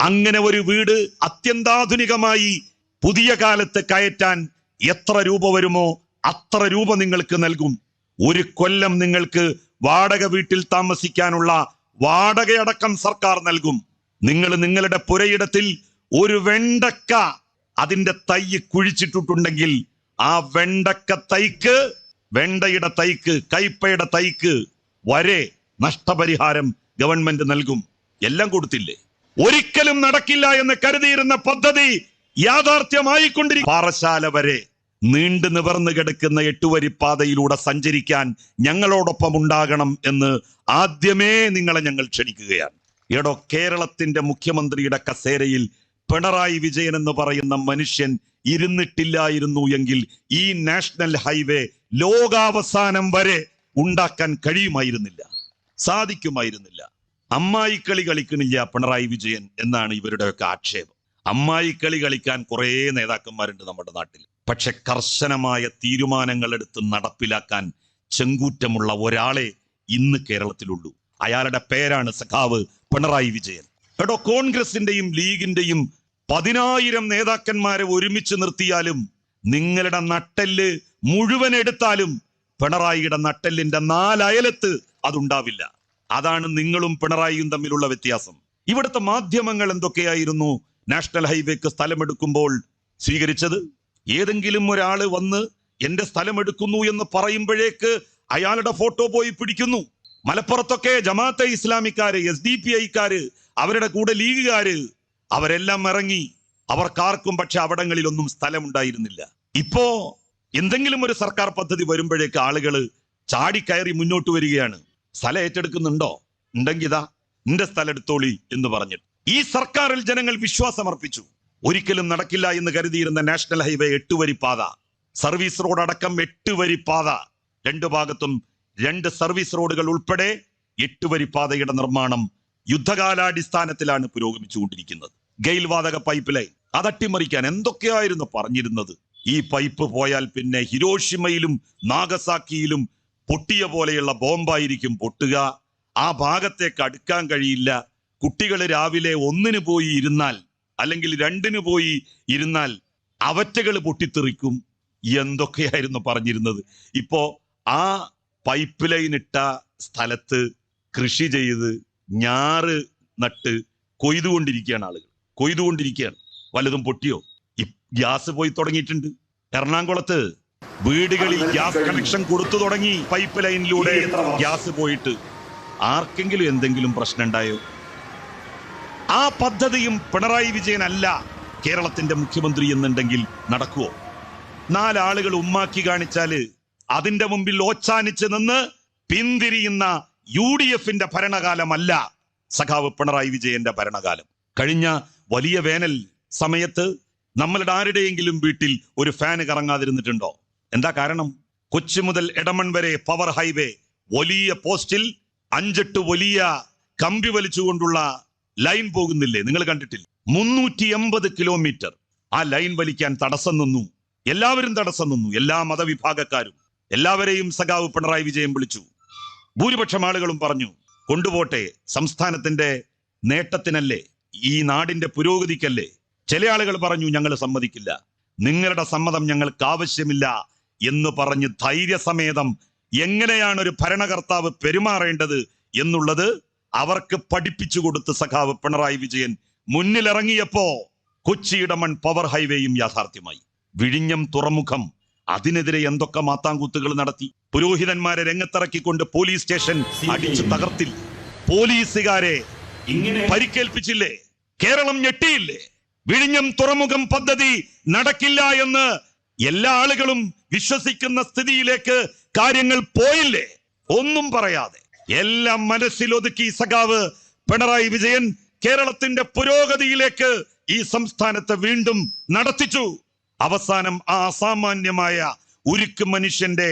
അങ്ങനെ ഒരു വീട് അത്യന്താധുനികമായി പുതിയ കാലത്ത് കയറ്റാൻ എത്ര രൂപ വരുമോ അത്ര രൂപ നിങ്ങൾക്ക് നൽകും. 1 കൊല്ലം നിങ്ങൾക്ക് വാടക വീട്ടിൽ താമസിക്കാനുള്ള വാടകയടക്കം സർക്കാർ നൽകും. നിങ്ങൾ നിങ്ങളുടെ പുരയിടത്തിൽ ഒരു വെണ്ടക്ക അതിന്റെ തൈ കുഴിച്ചിട്ടിട്ടുണ്ടെങ്കിൽ ആ വെണ്ടക്ക തൈക്ക്, വെണ്ടയുടെ തൈക്ക്, കൈപ്പയുടെ തൈക്ക് വരെ നഷ്ടപരിഹാരം ഗവൺമെന്റ് നൽകും. എല്ലാം കൊടുത്തില്ലേ? ഒരിക്കലും നടക്കില്ല എന്ന് കരുതിയിരുന്ന പദ്ധതി യാഥാർത്ഥ്യമായിക്കൊണ്ടിരിക്കും. പാറശാല വരെ നീണ്ടു നിവർന്നു കിടക്കുന്ന 8 വരി പാതയിലൂടെ സഞ്ചരിക്കാൻ ഞങ്ങളോടൊപ്പം ഉണ്ടാകണം എന്ന് ആദ്യമേ നിങ്ങളെ ഞങ്ങൾ ക്ഷണിക്കുകയാണ്. എടോ, കേരളത്തിന്റെ മുഖ്യമന്ത്രിയുടെ കസേരയിൽ പിണറായി വിജയൻ എന്ന് പറയുന്ന മനുഷ്യൻ ഇരുന്നിട്ടില്ലായിരുന്നു എങ്കിൽ ഈ നാഷണൽ ഹൈവേ ലോകാവസാനം വരെ ഉണ്ടാക്കാൻ കഴിയുമായിരുന്നില്ല, സാധിക്കുമായിരുന്നില്ല. അമ്മായിക്കളി കളിക്കണില്ല പിണറായി വിജയൻ എന്നാണ് ഇവരുടെയൊക്കെ ആക്ഷേപം. അമ്മായിക്കളി കളിക്കാൻ കുറേ നേതാക്കന്മാരുണ്ട് നമ്മുടെ നാട്ടിൽ. പക്ഷെ കർശനമായ തീരുമാനങ്ങൾ എടുത്ത് നടപ്പിലാക്കാൻ ചെങ്കൂറ്റമുള്ള ഒരാളെ ഇന്ന് കേരളത്തിലുള്ളൂ. അയാളുടെ പേരാണ് സഖാവ് പിണറായി വിജയൻ. എടോ, കോൺഗ്രസിന്റെയും ലീഗിന്റെയും 10,000 നേതാക്കന്മാരെ ഒരുമിച്ച് നിർത്തിയാലും നിങ്ങളുടെ നട്ടെല്ല് മുഴുവൻ എടുത്താലും പിണറായിയുടെ നട്ടെല്ലിന്റെ 4 അയലത്ത് അതുണ്ടാവില്ല. അതാണ് നിങ്ങളും പിണറായിയും തമ്മിലുള്ള വ്യത്യാസം. ഇവിടുത്തെ മാധ്യമങ്ങൾ എന്തൊക്കെയായിരുന്നു നാഷണൽ ഹൈവേക്ക് സ്ഥലമെടുക്കുമ്പോൾ സ്വീകരിച്ചത്? ഏതെങ്കിലും ഒരാള് വന്ന് എന്റെ സ്ഥലം എടുക്കുന്നു എന്ന് പറയുമ്പോഴേക്ക് അയാളുടെ ഫോട്ടോ പോയി പിടിക്കുന്നു. മലപ്പുറത്തൊക്കെ ജമാഅത്തെ ഇസ്ലാമിക്കാര്, SDPIക്കാര്, അവരുടെ കൂടെ ലീഗുകാര്, അവരെല്ലാം ഇറങ്ങി. അവർക്കാർക്കും പക്ഷെ അവിടങ്ങളിലൊന്നും സ്ഥലമുണ്ടായിരുന്നില്ല. ഇപ്പോ എന്തെങ്കിലും ഒരു സർക്കാർ പദ്ധതി വരുമ്പോഴേക്ക് ആളുകൾ ചാടിക്കയറി മുന്നോട്ട് വരികയാണ്. സ്ഥലം ഏറ്റെടുക്കുന്നുണ്ടോ? ഉണ്ടെങ്കിൽ ഇതാ നിന്റെ സ്ഥലം എടുത്തോളി എന്ന് പറഞ്ഞിട്ട് ഈ സർക്കാരിൽ ജനങ്ങൾ വിശ്വാസമർപ്പിച്ചു. ഒരിക്കലും നടക്കില്ല എന്ന് കരുതിയിരുന്ന നാഷണൽ ഹൈവേ 8 വരി പാത, സർവീസ് റോഡ് അടക്കം 8 വരി പാത, 2 ഭാഗത്തും 2 സർവീസ് റോഡുകൾ ഉൾപ്പെടെ 8 വരി പാതയുടെ നിർമ്മാണം യുദ്ധകാലാടിസ്ഥാനത്തിലാണ് പുരോഗമിച്ചുകൊണ്ടിരിക്കുന്നത്. ഗെയിൽ വാതക പൈപ്പ് ലൈൻ അത് അട്ടിമറിക്കാൻ എന്തൊക്കെയായിരുന്നു പറഞ്ഞിരുന്നത്. ഈ പൈപ്പ് പോയാൽ പിന്നെ ഹിരോഷിമയിലും നാഗസാക്കിയിലും പൊട്ടിയ പോലെയുള്ള ബോംബായിരിക്കും പൊട്ടുക. ആ ഭാഗത്തേക്ക് അടുക്കാൻ കഴിയില്ല. കുട്ടികൾ രാവിലെ 1 പോയി ഇരുന്നാൽ അല്ലെങ്കിൽ 2 പോയി ഇരുന്നാൽ അവറ്റകൾ പൊട്ടിത്തെറിക്കും. എന്തൊക്കെയായിരുന്നു പറഞ്ഞിരുന്നത്. ഇപ്പോ ആ പൈപ്പ് ലൈൻ ഇട്ട സ്ഥലത്ത് കൃഷി ചെയ്ത് ഞാറ് നട്ട് കൊയ്തുകൊണ്ടിരിക്കുകയാണ് ആളുകൾ, കൊയ്തുകൊണ്ടിരിക്കുകയാണ്. വല്ലതും പൊട്ടിയോ? ഗ്യാസ് പോയി തുടങ്ങിയിട്ടുണ്ട്. എറണാകുളത്ത് വീടുകളിൽ ഗ്യാസ് കണക്ഷൻ കൊടുത്തു തുടങ്ങി. പൈപ്പ് ലൈനിലൂടെ ഗ്യാസ് പോയിട്ട് ആർക്കെങ്കിലും എന്തെങ്കിലും പ്രശ്നം ഉണ്ടായോ? ആ പദ്ധതിയും പിണറായി വിജയൻ അല്ല കേരളത്തിന്റെ മുഖ്യമന്ത്രി എന്നുണ്ടെങ്കിൽ നടക്കുവോ? 4 ആളുകൾ ഉമ്മാക്കി കാണിച്ചാല് അതിന്റെ മുമ്പിൽ ഓച്ചാനിച്ച് നിന്ന് പിന്തിരിയുന്ന UDFന്റെ ഭരണകാലമല്ല സഖാവ് പിണറായി വിജയന്റെ ഭരണകാലം. കഴിഞ്ഞ വലിയ വേനൽ സമയത്ത് നമ്മളുടെ ആരുടെയെങ്കിലും വീട്ടിൽ ഒരു ഫാന് കറങ്ങാതിരുന്നിട്ടുണ്ടോ? എന്താ കാരണം? കൊച്ചി മുതൽ എടമൺ വരെ പവർ ഹൈവേ വലിയ പോസ്റ്റിൽ 5-8 വലിയ കമ്പി വലിച്ചുകൊണ്ടുള്ള ലൈൻ പോകുന്നില്ലേ? നിങ്ങൾ കണ്ടിട്ടില്ല? 380 കിലോമീറ്റർ ആ ലൈൻ വലിക്കാൻ തടസ്സം നിന്നു. എല്ലാവരും തടസ്സം നിന്നു. എല്ലാ മതവിഭാഗക്കാരും എല്ലാവരെയും സഖാവ് പിണറായി വിജയൻ വിളിച്ചു. ഭൂരിപക്ഷം ആളുകളും പറഞ്ഞു കൊണ്ടുപോട്ടെ, സംസ്ഥാനത്തിന്റെ നേട്ടത്തിനല്ലേ, ഈ നാടിന്റെ പുരോഗതിക്കല്ലേ. ചില ആളുകൾ പറഞ്ഞു ഞങ്ങൾ സമ്മതിക്കില്ല, നിങ്ങളുടെ സമ്മതം ഞങ്ങൾക്ക് ആവശ്യമില്ല എന്ന് പറഞ്ഞ് ധൈര്യസമേതം എങ്ങനെയാണ് ഒരു ഭരണകർത്താവ് പെരുമാറേണ്ടത് എന്നുള്ളത് അവർക്ക് പഠിപ്പിച്ചു കൊടുത്ത് സഖാവ് പിണറായി വിജയൻ മുന്നിലിറങ്ങിയപ്പോ കൊച്ചി ഇടമൺ പവർ ഹൈവേയും യാഥാർത്ഥ്യമായി. വിഴിഞ്ഞം തുറമുഖം അതിനെതിരെ എന്തൊക്കെ മാത്താങ്കൂത്തുകൾ നടത്തി. പുരോഹിതന്മാരെ രംഗത്തിറക്കിക്കൊണ്ട് പോലീസ് സ്റ്റേഷൻ അടിച്ചു തകർത്തില്ല, പോലീസുകാരെ പരിക്കേൽപ്പിച്ചില്ലേ, കേരളം ഞെട്ടിയില്ലേ? വിഴിഞ്ഞം തുറമുഖം പദ്ധതി നടക്കില്ല എന്ന് എല്ലാ ആളുകളും വിശ്വസിക്കുന്ന സ്ഥിതിയിലേക്ക് കാര്യങ്ങൾ പോയില്ലേ? ഒന്നും പറയാതെ എല്ലാം മനസ്സിലൊതുക്കി സഖാവ് പിണറായി വിജയൻ കേരളത്തിന്റെ പുരോഗതിയിലേക്ക് ഈ സംസ്ഥാനത്തെ വീണ്ടും നടത്തിച്ചു. അവസാനം ആ അസാമാന്യമായ ഉരുക്ക് മനുഷ്യന്റെ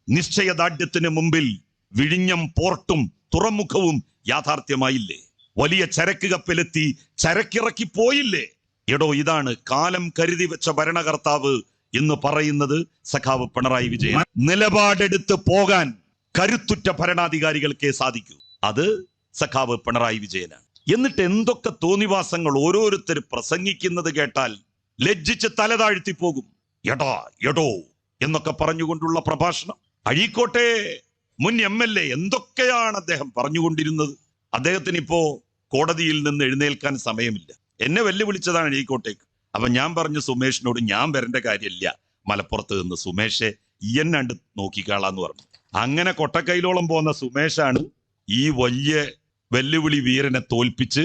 നിശ്ചയദാർഢ്യത്തിന് മുമ്പിൽ വിഴിഞ്ഞം പോർട്ടും തുറമുഖവും യാഥാർത്ഥ്യമായില്ലേ? വലിയ ചരക്ക് കപ്പലെത്തി ചരക്കിറക്കി പോയില്ലേ? എടോ, ഇതാണ് കാലം കരുതി വെച്ച ഭരണകർത്താവ് എന്ന് പറയുന്നത് സഖാവ് പിണറായി വിജയൻ. നിലപാടെടുത്ത് പോകാൻ കരുത്തുറ്റ ഭരണാധികാരികൾക്കേ സാധിക്കൂ. അത് സഖാവ് പിണറായി വിജയനാണ്. എന്നിട്ട് എന്തൊക്കെ തോന്നിവാസങ്ങൾ ഓരോരുത്തർ പ്രസംഗിക്കുന്നത് കേട്ടാൽ ലജ്ജിച്ച് തലതാഴ്ത്തി പോകും. എടാ എടോ എന്നൊക്കെ പറഞ്ഞുകൊണ്ടുള്ള പ്രഭാഷണം. അഴീക്കോട്ടെ മുൻ MLA എന്തൊക്കെയാണ് അദ്ദേഹം പറഞ്ഞുകൊണ്ടിരുന്നത്. അദ്ദേഹത്തിന് ഇപ്പോ കോടതിയിൽ നിന്ന് എഴുന്നേൽക്കാൻ സമയമില്ല. എന്നെ വെല്ലുവിളിച്ചതാണ് അഴീക്കോട്ടേക്ക്. അപ്പൊ ഞാൻ പറഞ്ഞു സുമേഷിനോട് ഞാൻ വരേണ്ട കാര്യമില്ല മലപ്പുറത്ത് നിന്ന്, സുമേഷെ എന്നെ നോക്കിക്കാളാന്ന് പറഞ്ഞു. അങ്ങനെ കൊട്ടക്കൈലോളം പോകുന്ന സുമേഷാണ് ഈ വലിയ വെല്ലുവിളി വീരനെ തോൽപ്പിച്ച്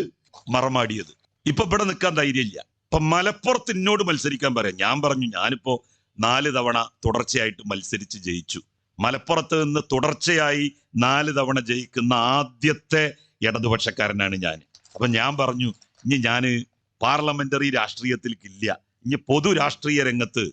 മറമാടിയത്. ഇപ്പൊ ഇവിടെ നിൽക്കാൻ ധൈര്യമില്ല. അപ്പൊ മലപ്പുറത്ത് എന്നോട് മത്സരിക്കാൻ പറയാം. ഞാൻ പറഞ്ഞു ഞാനിപ്പോ 4 തവണ തുടർച്ചയായിട്ട് മത്സരിച്ച് ജയിച്ചു. മലപ്പുറത്ത് നിന്ന് തുടർച്ചയായി 4 തവണ ജയിക്കുന്ന ആദ്യത്തെ ഇടതുപക്ഷക്കാരനാണ് ഞാൻ. അപ്പൊ ഞാൻ പറഞ്ഞു ഇനി ഞാന് പാർലമെന്ററി രാഷ്ട്രീയത്തിലേക്കില്ല, ഇനി പൊതു രാഷ്ട്രീയ രംഗത്ത്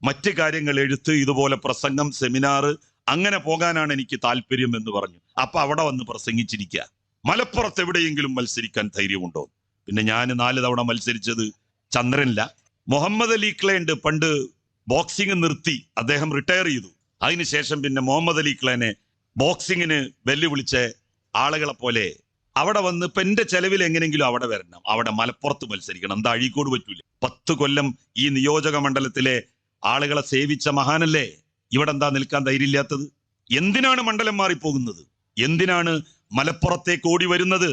മറ്റു കാര്യങ്ങൾ എഴുത്ത്, ഇതുപോലെ പ്രസംഗം, സെമിനാർ അങ്ങനെ പോകാനാണ് എനിക്ക് താല്പര്യം എന്ന് പറഞ്ഞു. അപ്പൊ അവിടെ വന്ന് പ്രസംഗിച്ചിരിക്കുക. മലപ്പുറത്ത് എവിടെയെങ്കിലും മത്സരിക്കാൻ ധൈര്യമുണ്ടോ? പിന്നെ ഞാൻ 4 തവണ മത്സരിച്ചത് ചന്ദ്രനില്ല. മുഹമ്മദ് അലി ക്ലേണ്ട് പണ്ട് ബോക്സിംഗ് നിർത്തി, അദ്ദേഹം റിട്ടയർ ചെയ്തു. അതിനുശേഷം പിന്നെ മുഹമ്മദ് അലി ക്ലേനെ ബോക്സിങ്ങിന് വെല്ലുവിളിച്ച ആളുകളെ പോലെ അവിടെ വന്ന് ഇപ്പൊ എന്റെ ചെലവിൽ എങ്ങനെയെങ്കിലും അവിടെ വരണം, അവിടെ മലപ്പുറത്ത് മത്സരിക്കണം. എന്താ അഴീക്കോട് പറ്റൂല? 10 കൊല്ലം ഈ നിയോജക മണ്ഡലത്തിലെ ആളുകളെ സേവിച്ച മഹാനല്ലേ, ഇവിടെ എന്താ നിൽക്കാൻ ധൈര്യമില്ലാത്തത്? എന്തിനാണ് മണ്ഡലം മാറിപ്പോകുന്നത്? എന്തിനാണ് മലപ്പുറത്തേക്ക് ഓടി വരുന്നത്?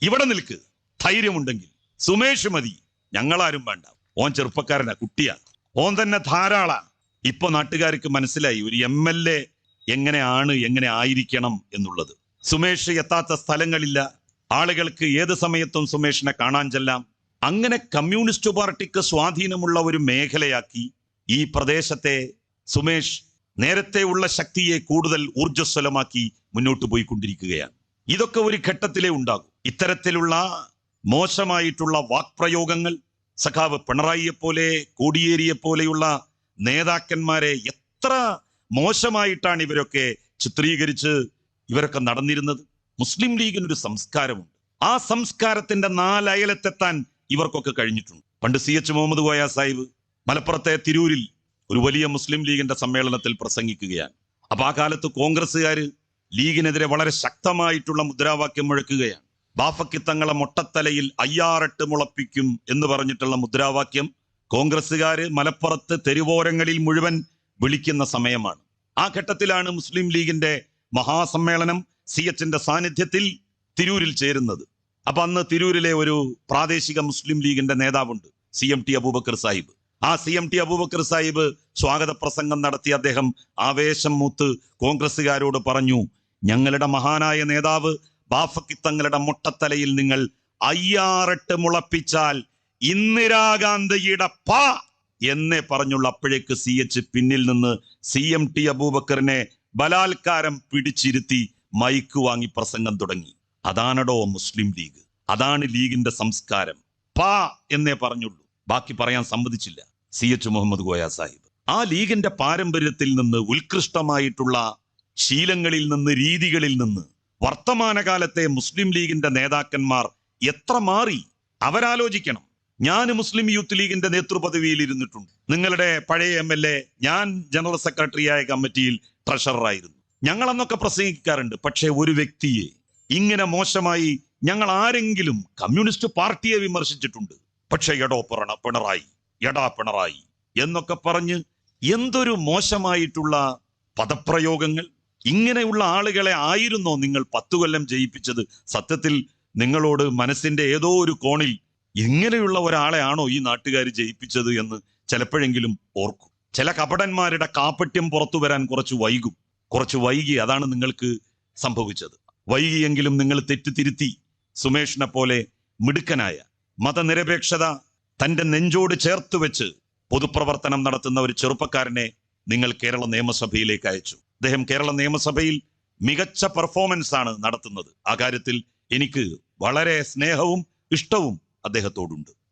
ഇവിടെ നിൽക്ക്, ധൈര്യമുണ്ടെങ്കിൽ. സുമേഷ് മതി, ഞങ്ങളാരും വേണ്ട. ഓൻ ചെറുപ്പക്കാരനാ, കുട്ടിയാ, ഓൻ തന്നെ ധാരാളാ. ഇപ്പൊ നാട്ടുകാർക്ക് മനസ്സിലായി ഒരു MLA എങ്ങനെയാണ്, എങ്ങനെ ആയിരിക്കണം എന്നുള്ളത്. സുമേഷ് എത്താത്ത സ്ഥലങ്ങളില്ല, ആളുകൾക്ക് ഏത് സമയത്തും സുമേഷിനെ കാണാൻ ചെല്ലാം. അങ്ങനെ കമ്മ്യൂണിസ്റ്റ് പാർട്ടിക്ക് സ്വാധീനമുള്ള ഒരു മേഖലയാക്കി ഈ പ്രദേശത്തെ സുമേഷ് നേരത്തെ ഉള്ള ശക്തിയെ കൂടുതൽ ഊർജ്ജസ്വലമാക്കി മുന്നോട്ട് പോയിക്കൊണ്ടിരിക്കുകയാണ്. ഇതൊക്കെ ഒരു ഘട്ടത്തിലേ ഉണ്ടാകും. ഇത്തരത്തിലുള്ള മോശമായിട്ടുള്ള വാക്പ്രയോഗങ്ങൾ സഖാവ് പിണറായിയെ പോലെ, കോടിയേരിയെ പോലെയുള്ള നേതാക്കന്മാരെ എത്ര മോശമായിട്ടാണ് ഇവരൊക്കെ ചിത്രീകരിച്ച് ഇവരൊക്കെ നടന്നിരുന്നത്. മുസ്ലിം ലീഗിനൊരു സംസ്കാരമുണ്ട്. ആ സംസ്കാരത്തിന്റെ നാലയലത്തെത്താൻ ഇവർക്കൊക്കെ കഴിഞ്ഞിട്ടുണ്ട്. പണ്ട് CH മുഹമ്മദ് കോയ സാഹിബ് മലപ്പുറത്തെ തിരൂരിൽ ഒരു വലിയ മുസ്ലിം ലീഗിന്റെ സമ്മേളനത്തിൽ പ്രസംഗിക്കുകയാണ്. അപ്പൊ ആ കാലത്ത് കോൺഗ്രസ്സുകാര് ലീഗിനെതിരെ വളരെ ശക്തമായിട്ടുള്ള മുദ്രാവാക്യം മുഴക്കുകയാണ്. ബാഫക്കിത്തങ്ങളെ മൊട്ടത്തലയിൽ അയ്യാറെട്ട് മുളപ്പിക്കും എന്ന് പറഞ്ഞിട്ടുള്ള മുദ്രാവാക്യം കോൺഗ്രസ്സുകാര് മലപ്പുറത്ത് തെരുവോരങ്ങളിൽ മുഴുവൻ വിളിക്കുന്ന സമയമാണ്. ആ ഘട്ടത്തിലാണ് മുസ്ലിം ലീഗിന്റെ മഹാസമ്മേളനം CHന്റെ സാന്നിധ്യത്തിൽ തിരൂരിൽ ചേരുന്നത്. അപ്പൊ അന്ന് തിരൂരിലെ ഒരു പ്രാദേശിക മുസ്ലിം ലീഗിന്റെ നേതാവുണ്ട്, CMT അബൂബക്കർ സാഹിബ്. ആ CMT അബൂബക്കർ സാഹിബ് സ്വാഗത പ്രസംഗം നടത്തി അദ്ദേഹം ആവേശം മൂത്ത് കോൺഗ്രസ്സുകാരോട് പറഞ്ഞു, ഞങ്ങളുടെ മഹാനായ നേതാവ് ബാഫക്കിത്തങ്ങളുടെ മൊട്ടത്തലയിൽ നിങ്ങൾ അയ്യാറെട്ട് മുളപ്പിച്ചാൽ ഇന്ദിരാഗാന്ധിയുടെ പാ എന്നേ പറഞ്ഞുള്ള. അപ്പോഴേക്ക് CH പിന്നിൽ നിന്ന് CMT അബൂബക്കറിനെ ബലാത്കാരം പിടിച്ചിരുത്തി മൈക്ക് വാങ്ങി പ്രസംഗം തുടങ്ങി. അതാണടോ മുസ്ലിം ലീഗ്, അതാണ് ലീഗിന്റെ സംസ്കാരം. പാ എന്നേ പറഞ്ഞുള്ളൂ, ബാക്കി പറയാൻ സമ്മതിച്ചില്ല CH മുഹമ്മദ് കോയ സാഹിബ്. ആ ലീഗിന്റെ പാരമ്പര്യത്തിൽ നിന്ന്, ഉത്കൃഷ്ടമായിട്ടുള്ള ശീലങ്ങളിൽ നിന്ന്, രീതികളിൽ നിന്ന് വർത്തമാനകാലത്തെ മുസ്ലിം ലീഗിന്റെ നേതാക്കന്മാർ എത്ര മാറി അവരാലോചിക്കണം. ഞാൻ മുസ്ലിം യൂത്ത് ലീഗിന്റെ നേതൃപദവിയിൽ ഇരുന്നിട്ടുണ്ട്. നിങ്ങളുടെ പഴയ MLA, ഞാൻ ജനറൽ സെക്രട്ടറിയായ കമ്മിറ്റിയിൽ ട്രഷററായിരുന്നു. ഞങ്ങൾ അന്നൊക്കെ പ്രസംഗിക്കാറുണ്ട്. പക്ഷേ ഒരു വ്യക്തിയെ ഇങ്ങനെ മോശമായി ഞങ്ങൾ ആരെങ്കിലും കമ്മ്യൂണിസ്റ്റ് പാർട്ടിയെ വിമർശിച്ചിട്ടുണ്ട്. പക്ഷെ പിണറായി, എടാ പിണറായി എന്നൊക്കെ പറഞ്ഞ് എന്തൊരു മോശമായിട്ടുള്ള പദപ്രയോഗങ്ങൾ. ഇങ്ങനെയുള്ള ആളുകളെ ആയിരുന്നോ നിങ്ങൾ 10 കൊല്ലം ജയിപ്പിച്ചത്? സത്യത്തിൽ നിങ്ങളോട് മനസ്സിന്റെ ഏതോ ഒരു കോണിൽ ഇങ്ങനെയുള്ള ഒരാളെ ആണോ ഈ നാട്ടുകാർ ജയിപ്പിച്ചത് എന്ന് ചിലപ്പോഴെങ്കിലും ഓർക്കും. ചില കപടന്മാരുടെ കാപട്യം പുറത്തു വരാൻ കുറച്ച് വൈകി. അതാണ് നിങ്ങൾക്ക് സംഭവിച്ചത്. വൈകിയെങ്കിലും നിങ്ങൾ തെറ്റുതിരുത്തി സുമേഷിനെ പോലെ മിടുക്കനായ, മതനിരപേക്ഷത തന്റെ നെഞ്ചോട് ചേർത്ത് വെച്ച് പൊതുപ്രവർത്തനം നടത്തുന്ന ഒരു ചെറുപ്പക്കാരനെ നിങ്ങൾ കേരള നിയമസഭയിലേക്ക് അയച്ചു. അദ്ദേഹം കേരള നിയമസഭയിൽ മികച്ച പെർഫോമൻസ് ആണ് നടത്തുന്നത്. ആ കാര്യത്തിൽ എനിക്ക് വളരെ സ്നേഹവും ഇഷ്ടവും അദ്ദേഹത്തോടുണ്ട്.